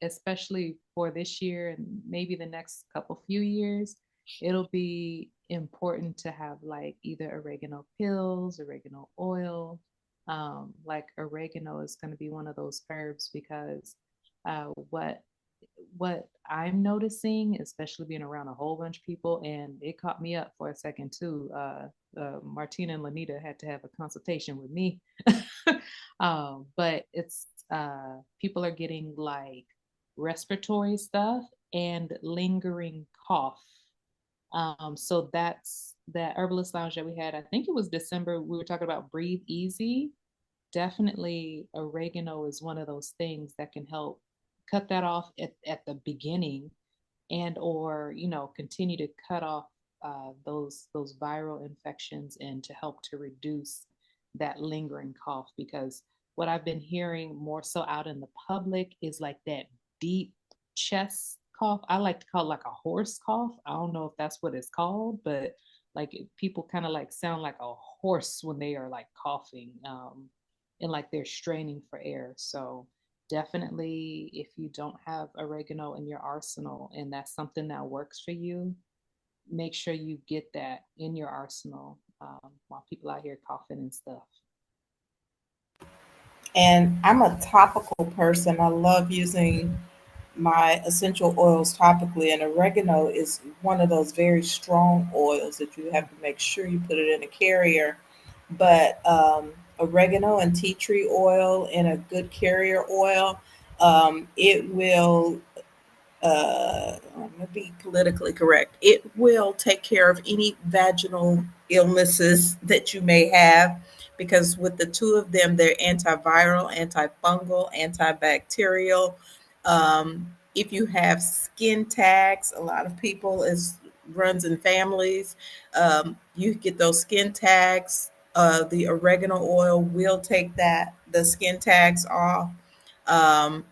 Speaker 2: especially for this year and maybe the next couple few years, it'll be important to have like either oregano pills, oregano oil. Like oregano is going to be one of those herbs because what I'm noticing, especially being around a whole bunch of people, and it caught me up for a second too. Martina and Lanita had to have a consultation with me, but it's people are getting like respiratory stuff and lingering cough. So that's that herbalist lounge that we had. I think it was December. We were talking about breathe easy. Definitely oregano is one of those things that can help cut that off at the beginning, and or continue to cut off those viral infections and to help to reduce that lingering cough. Because what I've been hearing more so out in the public is like that deep chest cough. I like to call it like a horse cough. I don't know if that's what it's called, but like people kind of like sound like a horse when they are like coughing, and like they're straining for air. So definitely, if you don't have oregano in your arsenal and that's something that works for you, make sure you get that in your arsenal, while people out here coughing and stuff.
Speaker 3: And I'm a topical person. I love using my essential oils topically, and oregano is one of those very strong oils that you have to make sure you put it in a carrier. But oregano and tea tree oil in a good carrier oil, it will I'm going to be politically correct. It will take care of any vaginal illnesses that you may have because with the two of them, they're antiviral, antifungal, antibacterial. If you have skin tags, a lot of people is runs in families. You get those skin tags. The oregano oil will take the skin tags off. Um,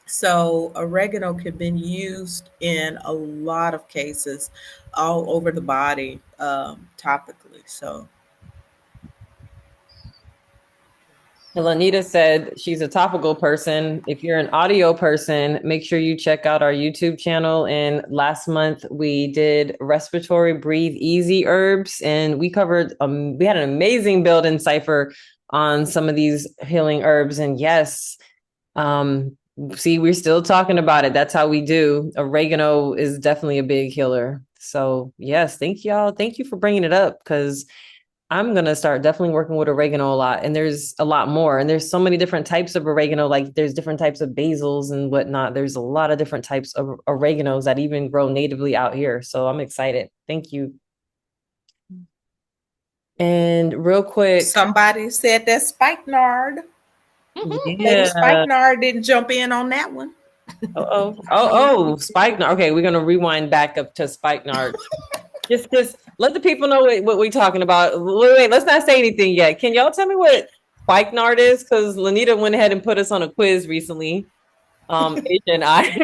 Speaker 3: so oregano can be used in a lot of cases, all over the body, topically. So
Speaker 1: Lanita said she's a topical person. If you're an audio person, make sure you check out our YouTube channel. And last month we did respiratory breathe easy herbs, and we covered we had an amazing build in cipher on some of these healing herbs. And yes, see, we're still talking about it. That's how we do. Oregano is definitely a big healer. So yes, thank y'all. Thank you for bringing it up, because I'm going to start definitely working with oregano a lot. And there's a lot more. And there's so many different types of oregano. Like there's different types of basils and whatnot. There's a lot of different types of oreganos that even grow natively out here. So I'm excited. Thank you. And real quick.
Speaker 3: somebody said that spikenard. Maybe
Speaker 1: Yeah.
Speaker 3: spikenard didn't jump in on that one.
Speaker 1: Oh, spikenard. Okay, we're going to rewind back up to spikenard. Just let the people know what we're talking about. Wait, let's not say anything yet. Can y'all tell me what spikenard is? Because Lanita went ahead and put us on a quiz recently. Asia and I.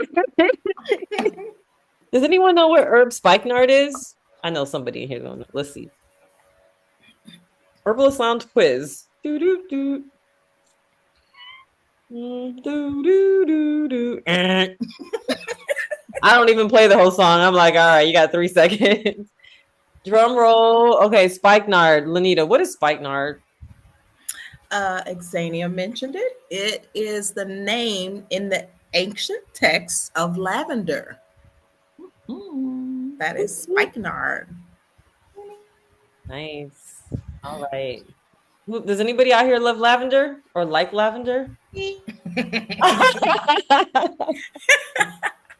Speaker 1: Does anyone know what herb spikenard is? I know somebody in here going. Let's see. Herbalist Lounge quiz. Do do do. Do do do do. I don't even play the whole song. I'm like, all right, you got 3 seconds. Drum roll. Okay, spikenard. Lanita, what is spikenard?
Speaker 3: Xania mentioned it. It is the name in the ancient texts of lavender. That is spikenard.
Speaker 1: Nice. All right. Does anybody out here love lavender or like lavender?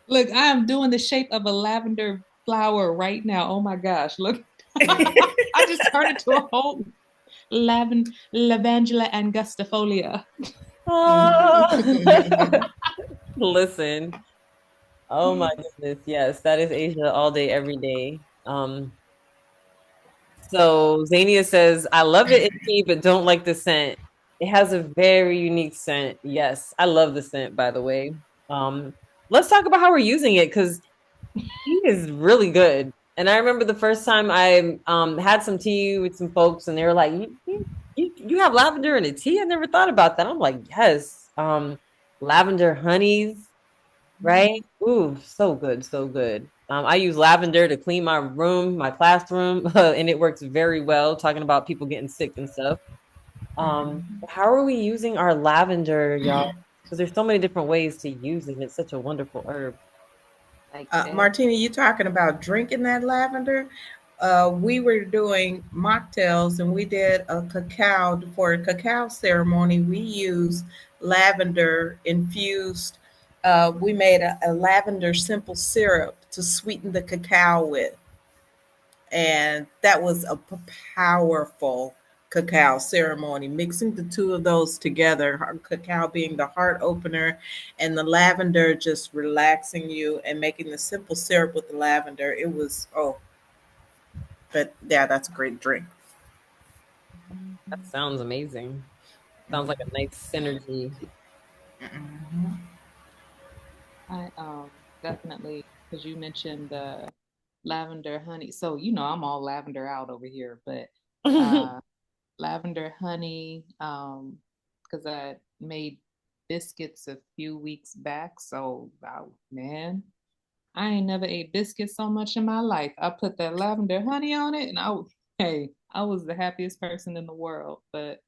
Speaker 2: Look, I am doing the shape of a lavender flower right now. Oh my gosh, look. I just turned into a whole lavandula angustifolia.
Speaker 1: Listen. Oh my goodness. Yes, that is Asia all day, every day. So Zania says, I love it in tea, but don't like the scent. It has a very unique scent. Yes, I love the scent, by the way. Let's talk about how we're using it, because tea is really good. And I remember the first time I had some tea with some folks, and they were like, you have lavender in a tea? I never thought about that. I'm like, yes. Lavender honeys, right? Ooh, so good, so good. I use lavender to clean my room, my classroom, and it works very well. Talking about people getting sick and stuff. How are we using our lavender, y'all? Because there's so many different ways to use it. And it's such a wonderful herb.
Speaker 2: Like
Speaker 3: Martina, you talking about drinking that lavender? We were doing mocktails and we did a cacao for a cacao ceremony. We used lavender infused. We made a lavender simple syrup to sweeten the cacao with, and that was a powerful cacao ceremony, mixing the two of those together, cacao being the heart opener and the lavender just relaxing you, and making the simple syrup with the lavender. It was, oh, but yeah, that's a great drink.
Speaker 1: That sounds amazing. Sounds like a nice synergy.
Speaker 3: Mhm.
Speaker 2: I definitely, because you mentioned lavender honey. So I'm all lavender out over here, but uh lavender honey, because I made biscuits a few weeks back. So man, I ain't never ate biscuits so much in my life. I put that lavender honey on it, and hey, I was the happiest person in the world. But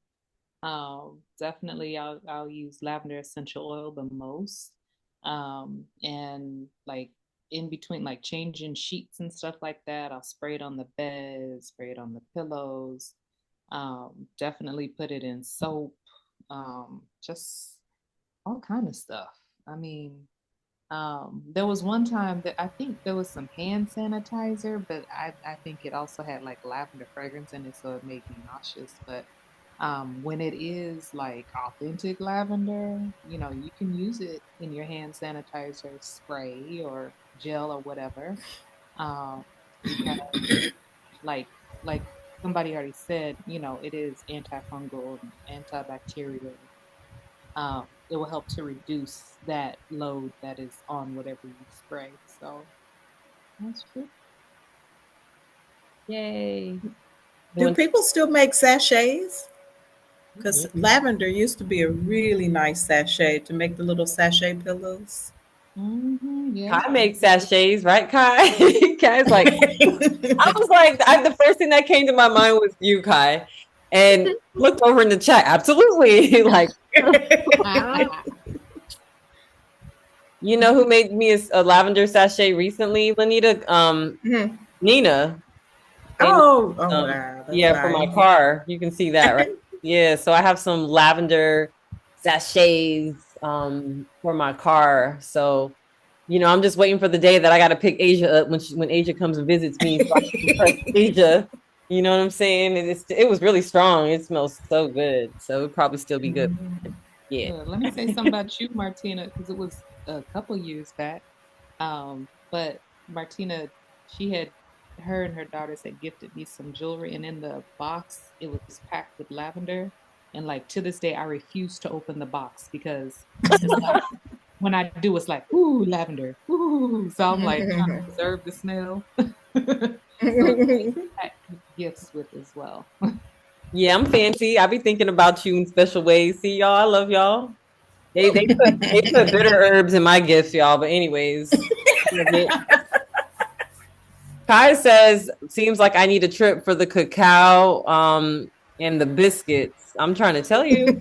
Speaker 2: definitely, I'll use lavender essential oil the most. And like in between, like changing sheets and stuff like that, I'll spray it on the bed, spray it on the pillows. Definitely put it in soap. Just all kind of stuff. I mean, there was one time that I think there was some hand sanitizer, but I think it also had like lavender fragrance in it, so it made me nauseous. But When it is like authentic lavender, you can use it in your hand sanitizer spray or gel or whatever. Um, because like like somebody already said, it is antifungal and antibacterial. It will help to reduce that load that is on whatever you spray. So that's true.
Speaker 1: Yay. You
Speaker 3: Do
Speaker 1: want
Speaker 3: people still make sachets? Because
Speaker 1: Mhm.
Speaker 3: lavender used to be a really nice sachet to make the little sachet pillows.
Speaker 2: Yeah.
Speaker 1: Kai makes sachets, right, Kai? Kai's like, I was like, the first thing that came to my mind was you, Kai. And looked over in the chat. Absolutely. Like,
Speaker 2: Ah.
Speaker 1: you know who made me a lavender sachet recently, Lanita?
Speaker 3: Mhm.
Speaker 1: Nina. They made
Speaker 3: Oh,
Speaker 1: some,
Speaker 3: wow, that's
Speaker 1: yeah, for my
Speaker 3: nice.
Speaker 1: car. You can see that, right? Yeah. So I have some lavender sachets for my car. So, I'm just waiting for the day that I got to pick Asia up when Asia comes and visits me, so I can impress Asia. You know what I'm saying? It was really strong. It smells so good. So it'll probably still be good.
Speaker 3: Mhm.
Speaker 1: Yeah.
Speaker 2: Let me say something about you, Martina, because it was a couple years back. But Martina, she had her and her daughters had gifted me some jewelry, and in the box it was packed with lavender. And like to this day, I refuse to open the box because it's like when I do, it's like ooh lavender, ooh. So I'm like trying to preserve the smell. So it's nice to pack gifts with as well.
Speaker 1: Yeah, I'm fancy. I be thinking about you in special ways. See y'all. I love y'all. They put bitter herbs in my gifts, y'all. But anyways, Kai says, seems like I need a trip for the cacao and the biscuits. I'm trying to tell you.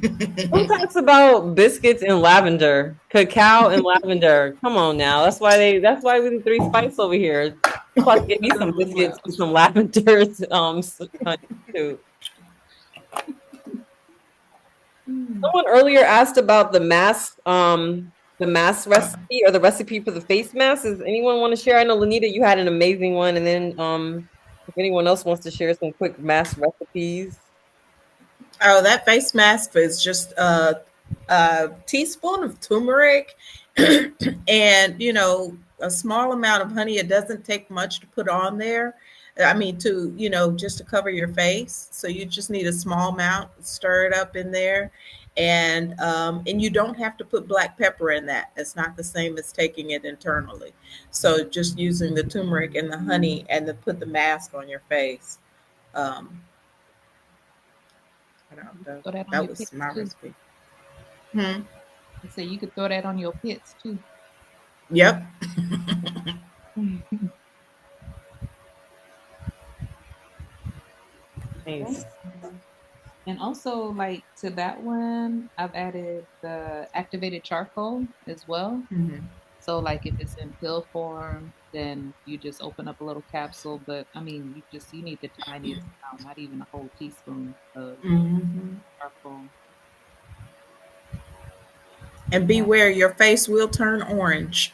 Speaker 1: Who talks about biscuits and lavender? Cacao and lavender. Come on now. That's why we the three spice over here. I'm about to get me some biscuits
Speaker 2: Well,
Speaker 1: with some lavender honey too.
Speaker 2: hmm.
Speaker 1: Someone earlier asked about the mask recipe or the recipe for the face mask. Does anyone want to share? I know Lanita, you had an amazing one, and then if anyone else wants to share some quick mask recipes.
Speaker 3: Oh, that face mask is just a teaspoon of turmeric and, a small amount of honey. It doesn't take much to put on there. I mean, just to cover your face. So you just need a small amount, stir it up in there. And you don't have to put black pepper in that. It's not the same as taking it internally. So just using the turmeric and the honey and then put the mask on your face. Um, I don't know.
Speaker 2: Throw that on
Speaker 3: That
Speaker 2: your
Speaker 3: was
Speaker 2: pits
Speaker 3: my
Speaker 2: too.
Speaker 3: recipe. Hmm.
Speaker 2: I say you could throw that on your pits too.
Speaker 3: Yep.
Speaker 1: Nice.
Speaker 2: And also, like to that one, I've added the activated charcoal as well.
Speaker 3: Mhm.
Speaker 2: So, like if it's in pill form, then you just open up a little capsule. But I mean, you need the tiniest amount, not even a whole teaspoon of
Speaker 3: Mhm.
Speaker 2: charcoal.
Speaker 3: And
Speaker 2: Yeah,
Speaker 3: beware, your face will turn orange.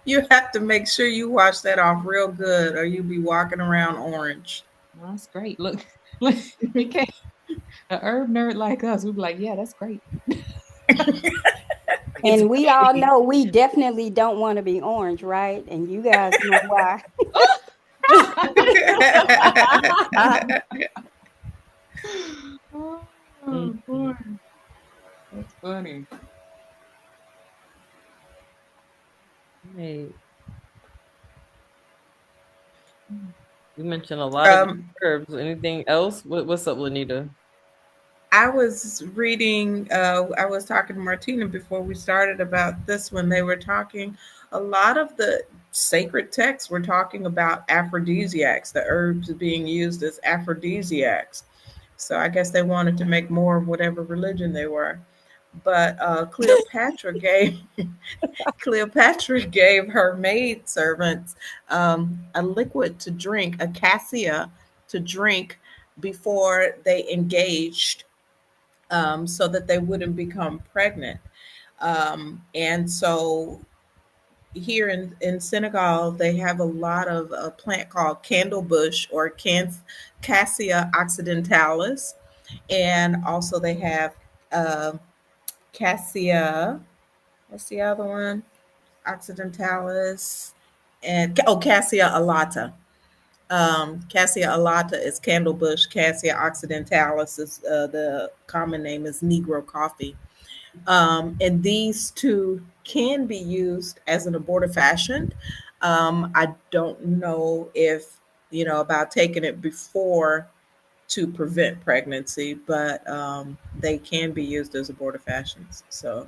Speaker 3: You have to make sure you wash that off real good, or you'll be walking around orange.
Speaker 2: well, that's great. Look, look, in case a herb nerd like us, we'd be like, yeah, that's great.
Speaker 3: It's
Speaker 7: And we all
Speaker 3: great.
Speaker 7: know we definitely don't want to be orange, right? And you guys know why.
Speaker 2: Oh boy, that's funny.
Speaker 1: Right. You mentioned a lot of
Speaker 3: um,
Speaker 1: herbs. Anything else? What's up, Lanita?
Speaker 3: I was reading, I was talking to Martina before we started about this when they were talking. A lot of the sacred texts were talking about aphrodisiacs, the herbs being used as aphrodisiacs. So I guess they wanted to make more of whatever religion they were. But Cleopatra gave her maid servants a liquid to drink, a cassia to drink before they engaged, so that they wouldn't become pregnant. And so here in Senegal, they have a lot of a plant called candlebush or Cassia occidentalis. And also they have uh, cassia. What's the other one? Occidentalis and Cassia alata. Cassia alata is candlebush. Cassia occidentalis is the common name is Negro coffee. And these two can be used as an abortifacient. I don't know if about taking it before to prevent pregnancy, but they can be used as abortifacient. So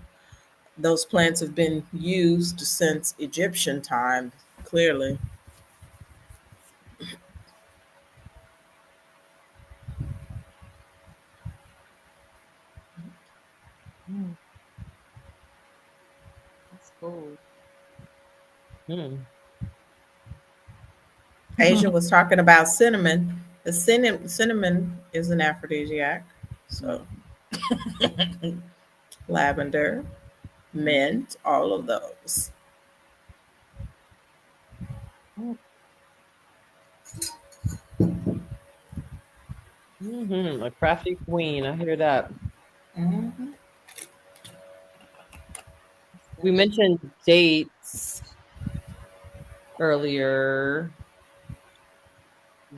Speaker 3: those plants have been used since Egyptian times, clearly.
Speaker 2: Mm, that's cool.
Speaker 1: Hmm.
Speaker 3: Asia was talking about cinnamon. The cinnamon is an aphrodisiac. So lavender, mint, all of those.
Speaker 1: A crafty queen. I hear that.
Speaker 3: Mhm.
Speaker 1: We mentioned dates earlier.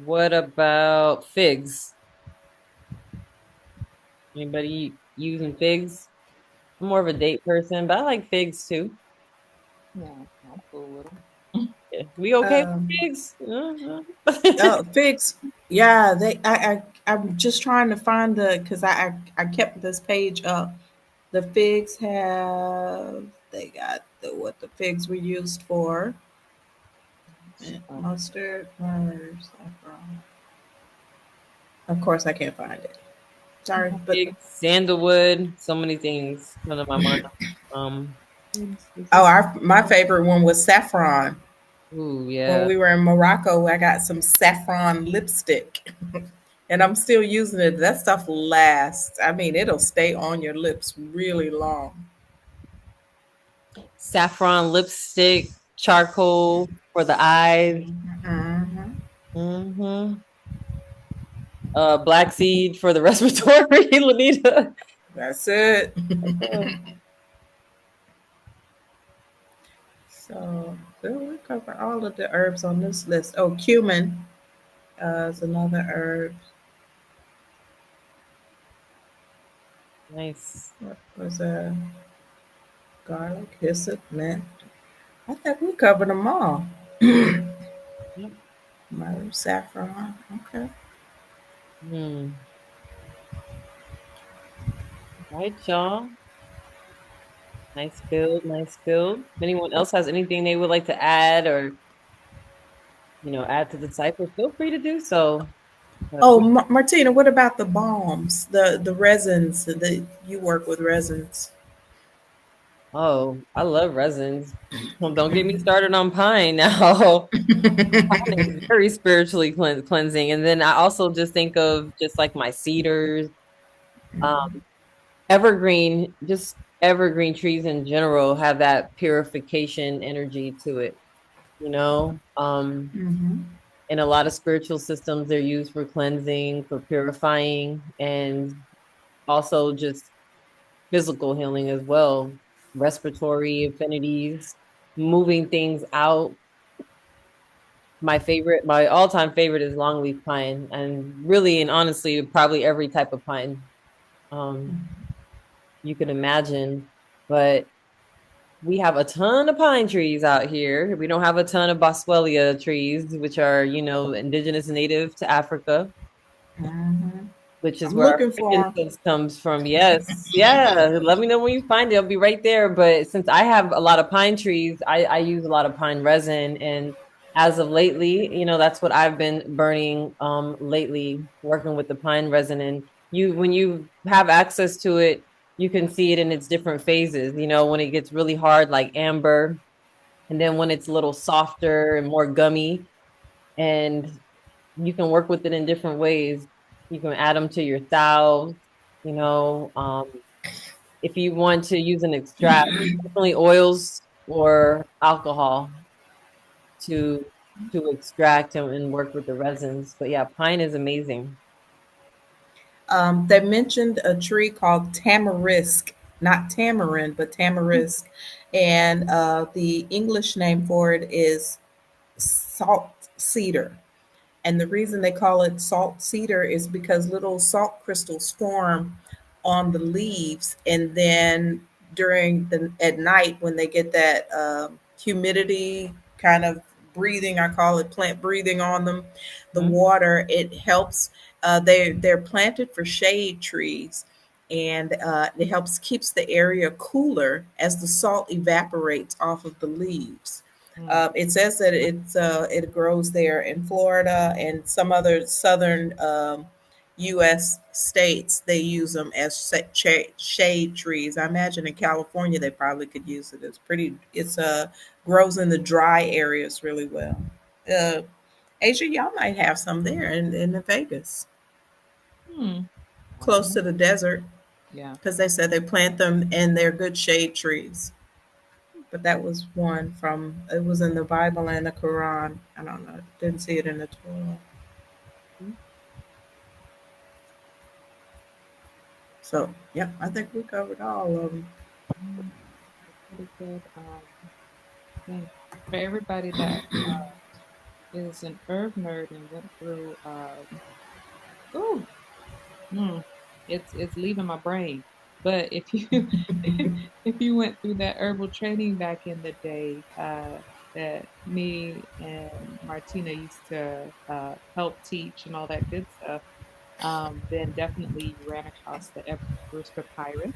Speaker 1: What about figs? Anybody using figs? I'm more of a date person, but I like figs too.
Speaker 2: Yeah, I'm cool with them.
Speaker 1: Yeah. We okay with
Speaker 3: Um,
Speaker 1: figs? Uh-huh.
Speaker 3: Figs. Yeah, they. I'm just trying to find the because I kept this page up. The figs have. They got what the figs were used for. Mint, mustard, myrrh, saffron. Of course, I can't find it. Sorry, but
Speaker 1: Figs, sandalwood, so many things come to my mind. Um,
Speaker 2: Is
Speaker 3: oh,
Speaker 2: this
Speaker 3: my favorite one was saffron.
Speaker 1: ooh,
Speaker 3: When
Speaker 1: yeah.
Speaker 3: we were in Morocco, I got some saffron lipstick, and I'm still using it. That stuff lasts. I mean, it'll stay on your lips really long.
Speaker 1: Saffron lipstick, charcoal for the eyes.
Speaker 3: Mhm.
Speaker 1: hmm Black seed for the respiratory, Lanita.
Speaker 3: That's it.
Speaker 1: Uh,
Speaker 3: So we cover all of the herbs on this list. Oh, cumin is another herb.
Speaker 1: nice.
Speaker 3: What was garlic, hyssop, mint. I think we covered them all.
Speaker 1: Yep.
Speaker 3: Myrrh, saffron. Okay.
Speaker 1: Hmm. Right, y'all. Nice build, nice build. If anyone else has anything they would like to add or add to the cipher, feel free to do so. But
Speaker 3: Oh, Martina, what about the balms, the resins? That you work with resins.
Speaker 1: I love resins. Well, don't get me started on pine now. It's very spiritually cleansing. And then I also just think of just like my cedars, um, just evergreen trees in general have that purification energy to it, you know?
Speaker 3: Mm-hmm.
Speaker 1: In a lot of spiritual systems, they're used for cleansing, for purifying, and also just physical healing as well, respiratory affinities, moving things out. My all-time favorite is longleaf pine, and really and honestly, probably every type of pine um, you can imagine. But we have a ton of pine trees out here. We don't have a ton of boswellia trees, which are, indigenous native to Africa,
Speaker 3: Mm-hmm.
Speaker 1: which is
Speaker 3: I'm
Speaker 1: where our
Speaker 3: looking for 'em.
Speaker 1: frankincense comes from. Yes. Yeah. Let me know when you find it. I'll be right there. But since I have a lot of pine trees, I use a lot of pine resin. And as of lately, that's what I've been burning lately, working with the pine resin. And when you have access to it, you can see it in its different phases. When it gets really hard, like amber, and then when it's a little softer and more gummy. And you can work with it in different ways. You can add them to your salves, you know. If you want to use an extract, definitely oils or alcohol to extract and work with the resins. But yeah, pine is amazing.
Speaker 3: They mentioned a tree called tamarisk, not tamarind, but tamarisk, and the English name for it is salt cedar. And the reason they call it salt cedar is because little salt crystals form on the leaves, and then during the at night when they get that humidity kind of breathing, I call it plant breathing on them, the
Speaker 1: Mhm.
Speaker 3: water it helps. They're planted for shade trees, and it helps keeps the area cooler as the salt evaporates off of the leaves.
Speaker 2: Mm.
Speaker 3: It says that it grows there in Florida and some other southern U.S. states. They use them as shade trees. I imagine in California they probably could use it. It's pretty. It's grows in the dry areas really well. Uh, Asia, y'all might have some there in Vegas,
Speaker 2: Hmm. I don't
Speaker 3: close
Speaker 2: know.
Speaker 3: to the desert,
Speaker 2: Yeah.
Speaker 3: because they said they plant them and they're good shade trees. But that was one from it was in the Bible and the Quran. I don't know. Didn't see it in the Torah. So yeah, I think we covered all of them.
Speaker 2: Mm, that's pretty good. Thanks for everybody that is an herb nerd and went through. Oh, it's leaving my brain. But if you if you went through that herbal training back in the day, that me and Martina used to help teach and all that good stuff, then definitely you ran across the Everest Papyrus,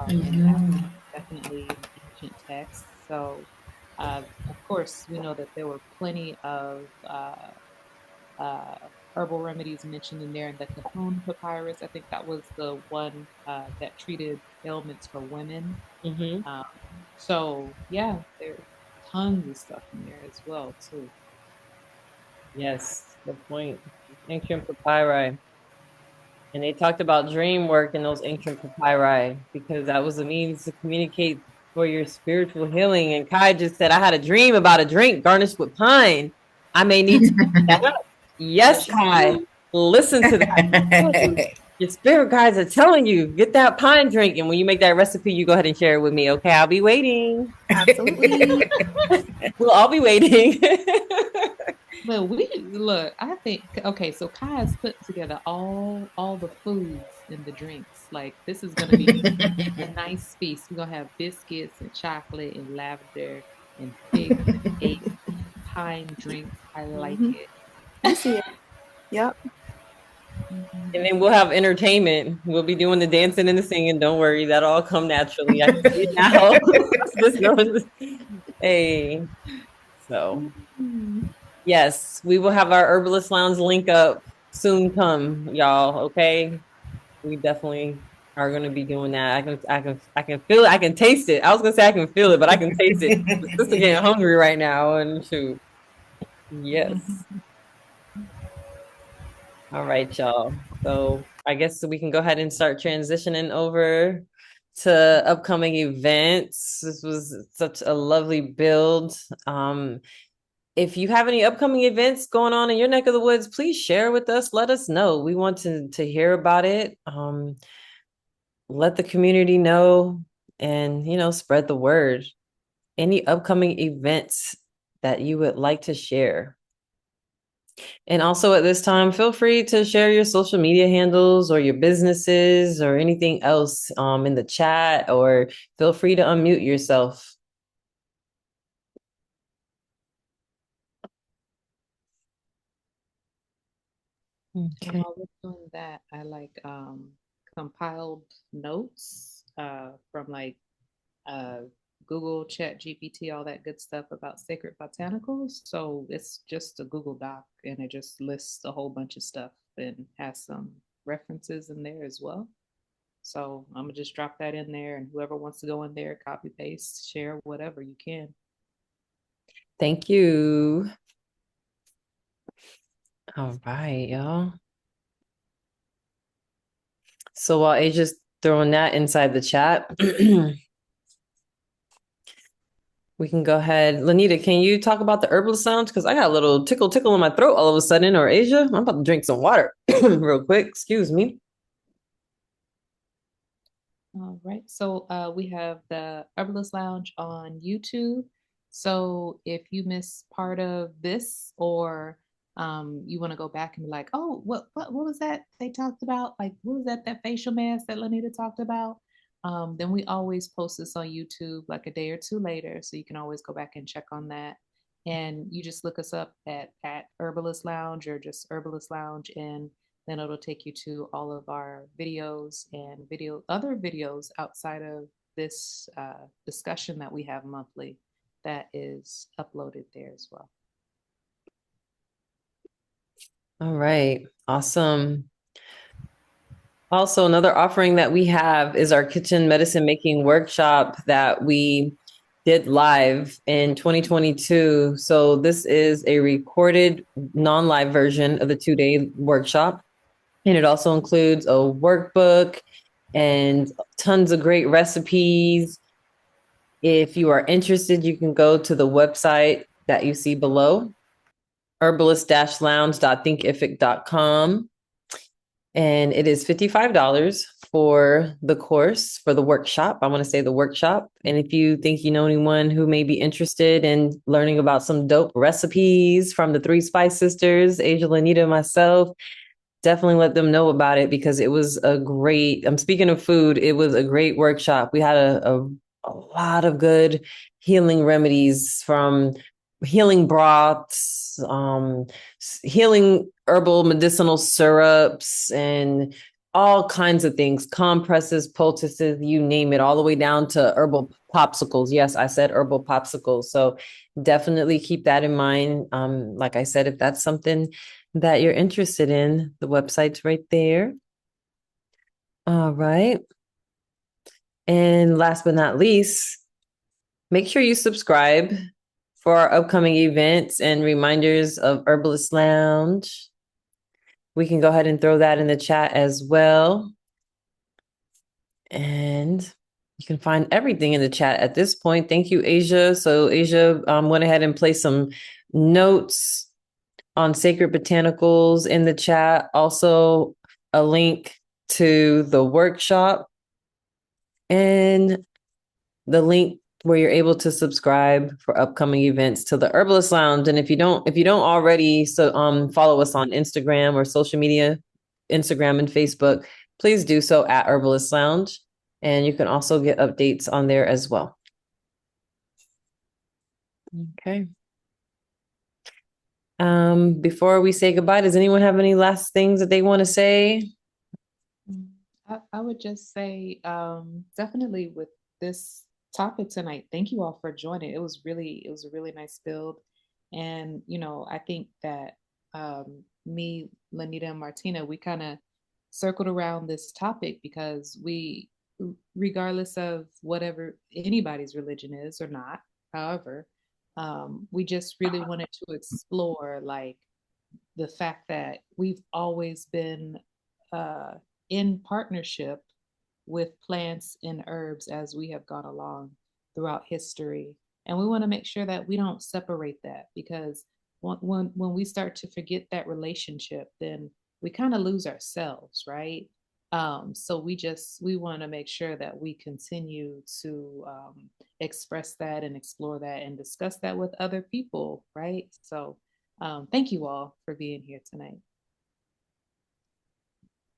Speaker 2: and that
Speaker 3: Mhm.
Speaker 2: was definitely an ancient text. So, of course, we know that there were plenty of uh, herbal remedies mentioned in there. In the Cahoon Papyrus, I think that was the one that treated ailments for women.
Speaker 1: Mhm.
Speaker 2: Um, so, yeah, there's tons of stuff in there as well, too.
Speaker 1: Yes, good point. Ancient papyri. And they talked about dream work in those ancient papyri because that was a means to communicate for your spiritual healing. And Kai just said, I had a dream about a drink garnished with pine. I may need to check that out. Yes, Kai. Listen to that. Your spirit guides are telling you, get that pine drink. And when you make that recipe, you go ahead and share it with me. Okay, I'll be waiting.
Speaker 5: Absolutely.
Speaker 1: We'll all be waiting.
Speaker 2: But we look, I think okay, so Kai has put together all the foods and the drinks. Like this is gonna be a nice feast. We're gonna have biscuits and chocolate and lavender and fig cake, pine drinks. I like
Speaker 5: Hmm.
Speaker 2: it.
Speaker 5: I see it. Yep.
Speaker 1: And then we'll have entertainment. We'll be doing the dancing and the singing. Don't worry, that'll all come naturally. I can see it now. This girl is, hey, so
Speaker 2: Mhm.
Speaker 1: yes, we will have our Herbalist Lounge link up soon. Come, y'all. Okay, we definitely are going to be doing that. I can feel it. I can taste it. I was gonna say I can feel it, but I can taste it. The sister getting hungry right now, and shoot, yes. All right, y'all. So I guess we can go ahead and start transitioning over to upcoming events. This was such a lovely build. If you have any upcoming events going on in your neck of the woods, please share with us. Let us know. We want to hear about it. Let the community know and spread the word. Any upcoming events that you would like to share. And also at this time, feel free to share your social media handles or your businesses or anything else in the chat, or feel free to unmute yourself.
Speaker 2: And
Speaker 1: Okay.
Speaker 2: while we're doing that, I like compiled notes from like uh, Google, Chat GPT, all that good stuff about sacred botanicals. So it's just a Google Doc and it just lists a whole bunch of stuff and has some references in there as well. So I'm gonna just drop that in there, and whoever wants to go in there, copy, paste, share, whatever you can.
Speaker 1: Thank you. All right, y'all. So while Asia's throwing that inside the chat, we can go ahead. Lanita, can you talk about the herbalist lounge? Because I got a little tickle in my throat all of a sudden. Or Asia, I'm about to drink some water real quick. Excuse me.
Speaker 2: All right. So we have the Herbalist Lounge on YouTube. So if you miss part of this or you want to go back and be like, oh, what was that they talked about? Like, what was that facial mask that Lanita talked about? Then we always post this on YouTube like a day or two later. So you can always go back and check on that. And you just look us up at Herbalist Lounge or just Herbalist Lounge, and then it'll take you to all of our videos and other videos outside of this discussion that we have monthly that is uploaded there as well.
Speaker 1: All right. Awesome. Also, another offering that we have is our kitchen medicine making workshop that we did live in 2022. So this is a recorded non-live version of the 2-day workshop. And it also includes a workbook and tons of great recipes. If you are interested, you can go to the website that you see below, herbalist-lounge.thinkific.com. And it is $55 for the course, for the workshop. I want to say the workshop. And if you think you know anyone who may be interested in learning about some dope recipes from the Three Spice Sisters, Asia, Lanita, and myself, definitely let them know about it because it was a great, I'm speaking of food, it was a great workshop. We had a lot of good healing remedies from healing broths, healing herbal medicinal syrups, and all kinds of things, compresses, poultices, you name it, all the way down to herbal popsicles. Yes, I said herbal popsicles. So definitely keep that in mind. Like I said, if that's something that you're interested in, the website's right there. All right. And last but not least, make sure you subscribe for our upcoming events and reminders of Herbalist Lounge. We can go ahead and throw that in the chat as well. And you can find everything in the chat at this point. Thank you, Asia. So Asia went ahead and placed some notes on Sacred Botanicals in the chat. Also, a link to the workshop and the link where you're able to subscribe for upcoming events to the Herbalist Lounge. And if you don't already follow us on Instagram or social media, Instagram and Facebook, please do so at Herbalist Lounge. And you can also get updates on there as well. Okay. Before we say goodbye, does anyone have any last things that they want to say?
Speaker 2: I would just say definitely with this topic tonight, thank you all for joining. It was a really nice build. And I think that me, Lanita, and Martina, we kind of circled around this topic because we, regardless of whatever anybody's religion is or not, however, we just really wanted to explore like the fact that we've always been in partnership with plants and herbs as we have gone along throughout history. And we want to make sure that we don't separate that, because when we start to forget that relationship, then we kind of lose ourselves, right? So we want to make sure that we continue to express that and explore that and discuss that with other people, right? So thank you all for being here tonight.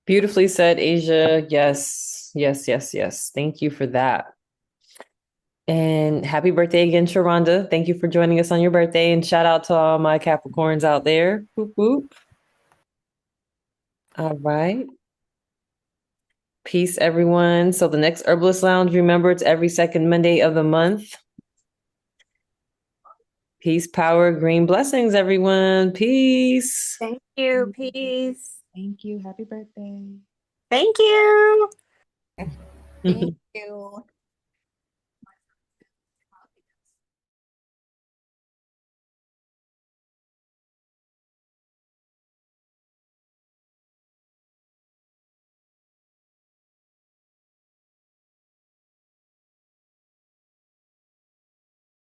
Speaker 1: Beautifully said, Asia. Yes, yes, yes, yes. Thank you for that. And happy birthday again, Sharonda. Thank you for joining us on your birthday. And shout out to all my Capricorns out there. Whoop, whoop. All right. Peace, everyone. So the next Herbalist Lounge, remember, it's every second Monday of the month. Peace, power, green blessings, everyone. Peace.
Speaker 4: Thank you. Peace.
Speaker 2: Thank you. Happy birthday.
Speaker 4: Thank you.
Speaker 7: Thank you.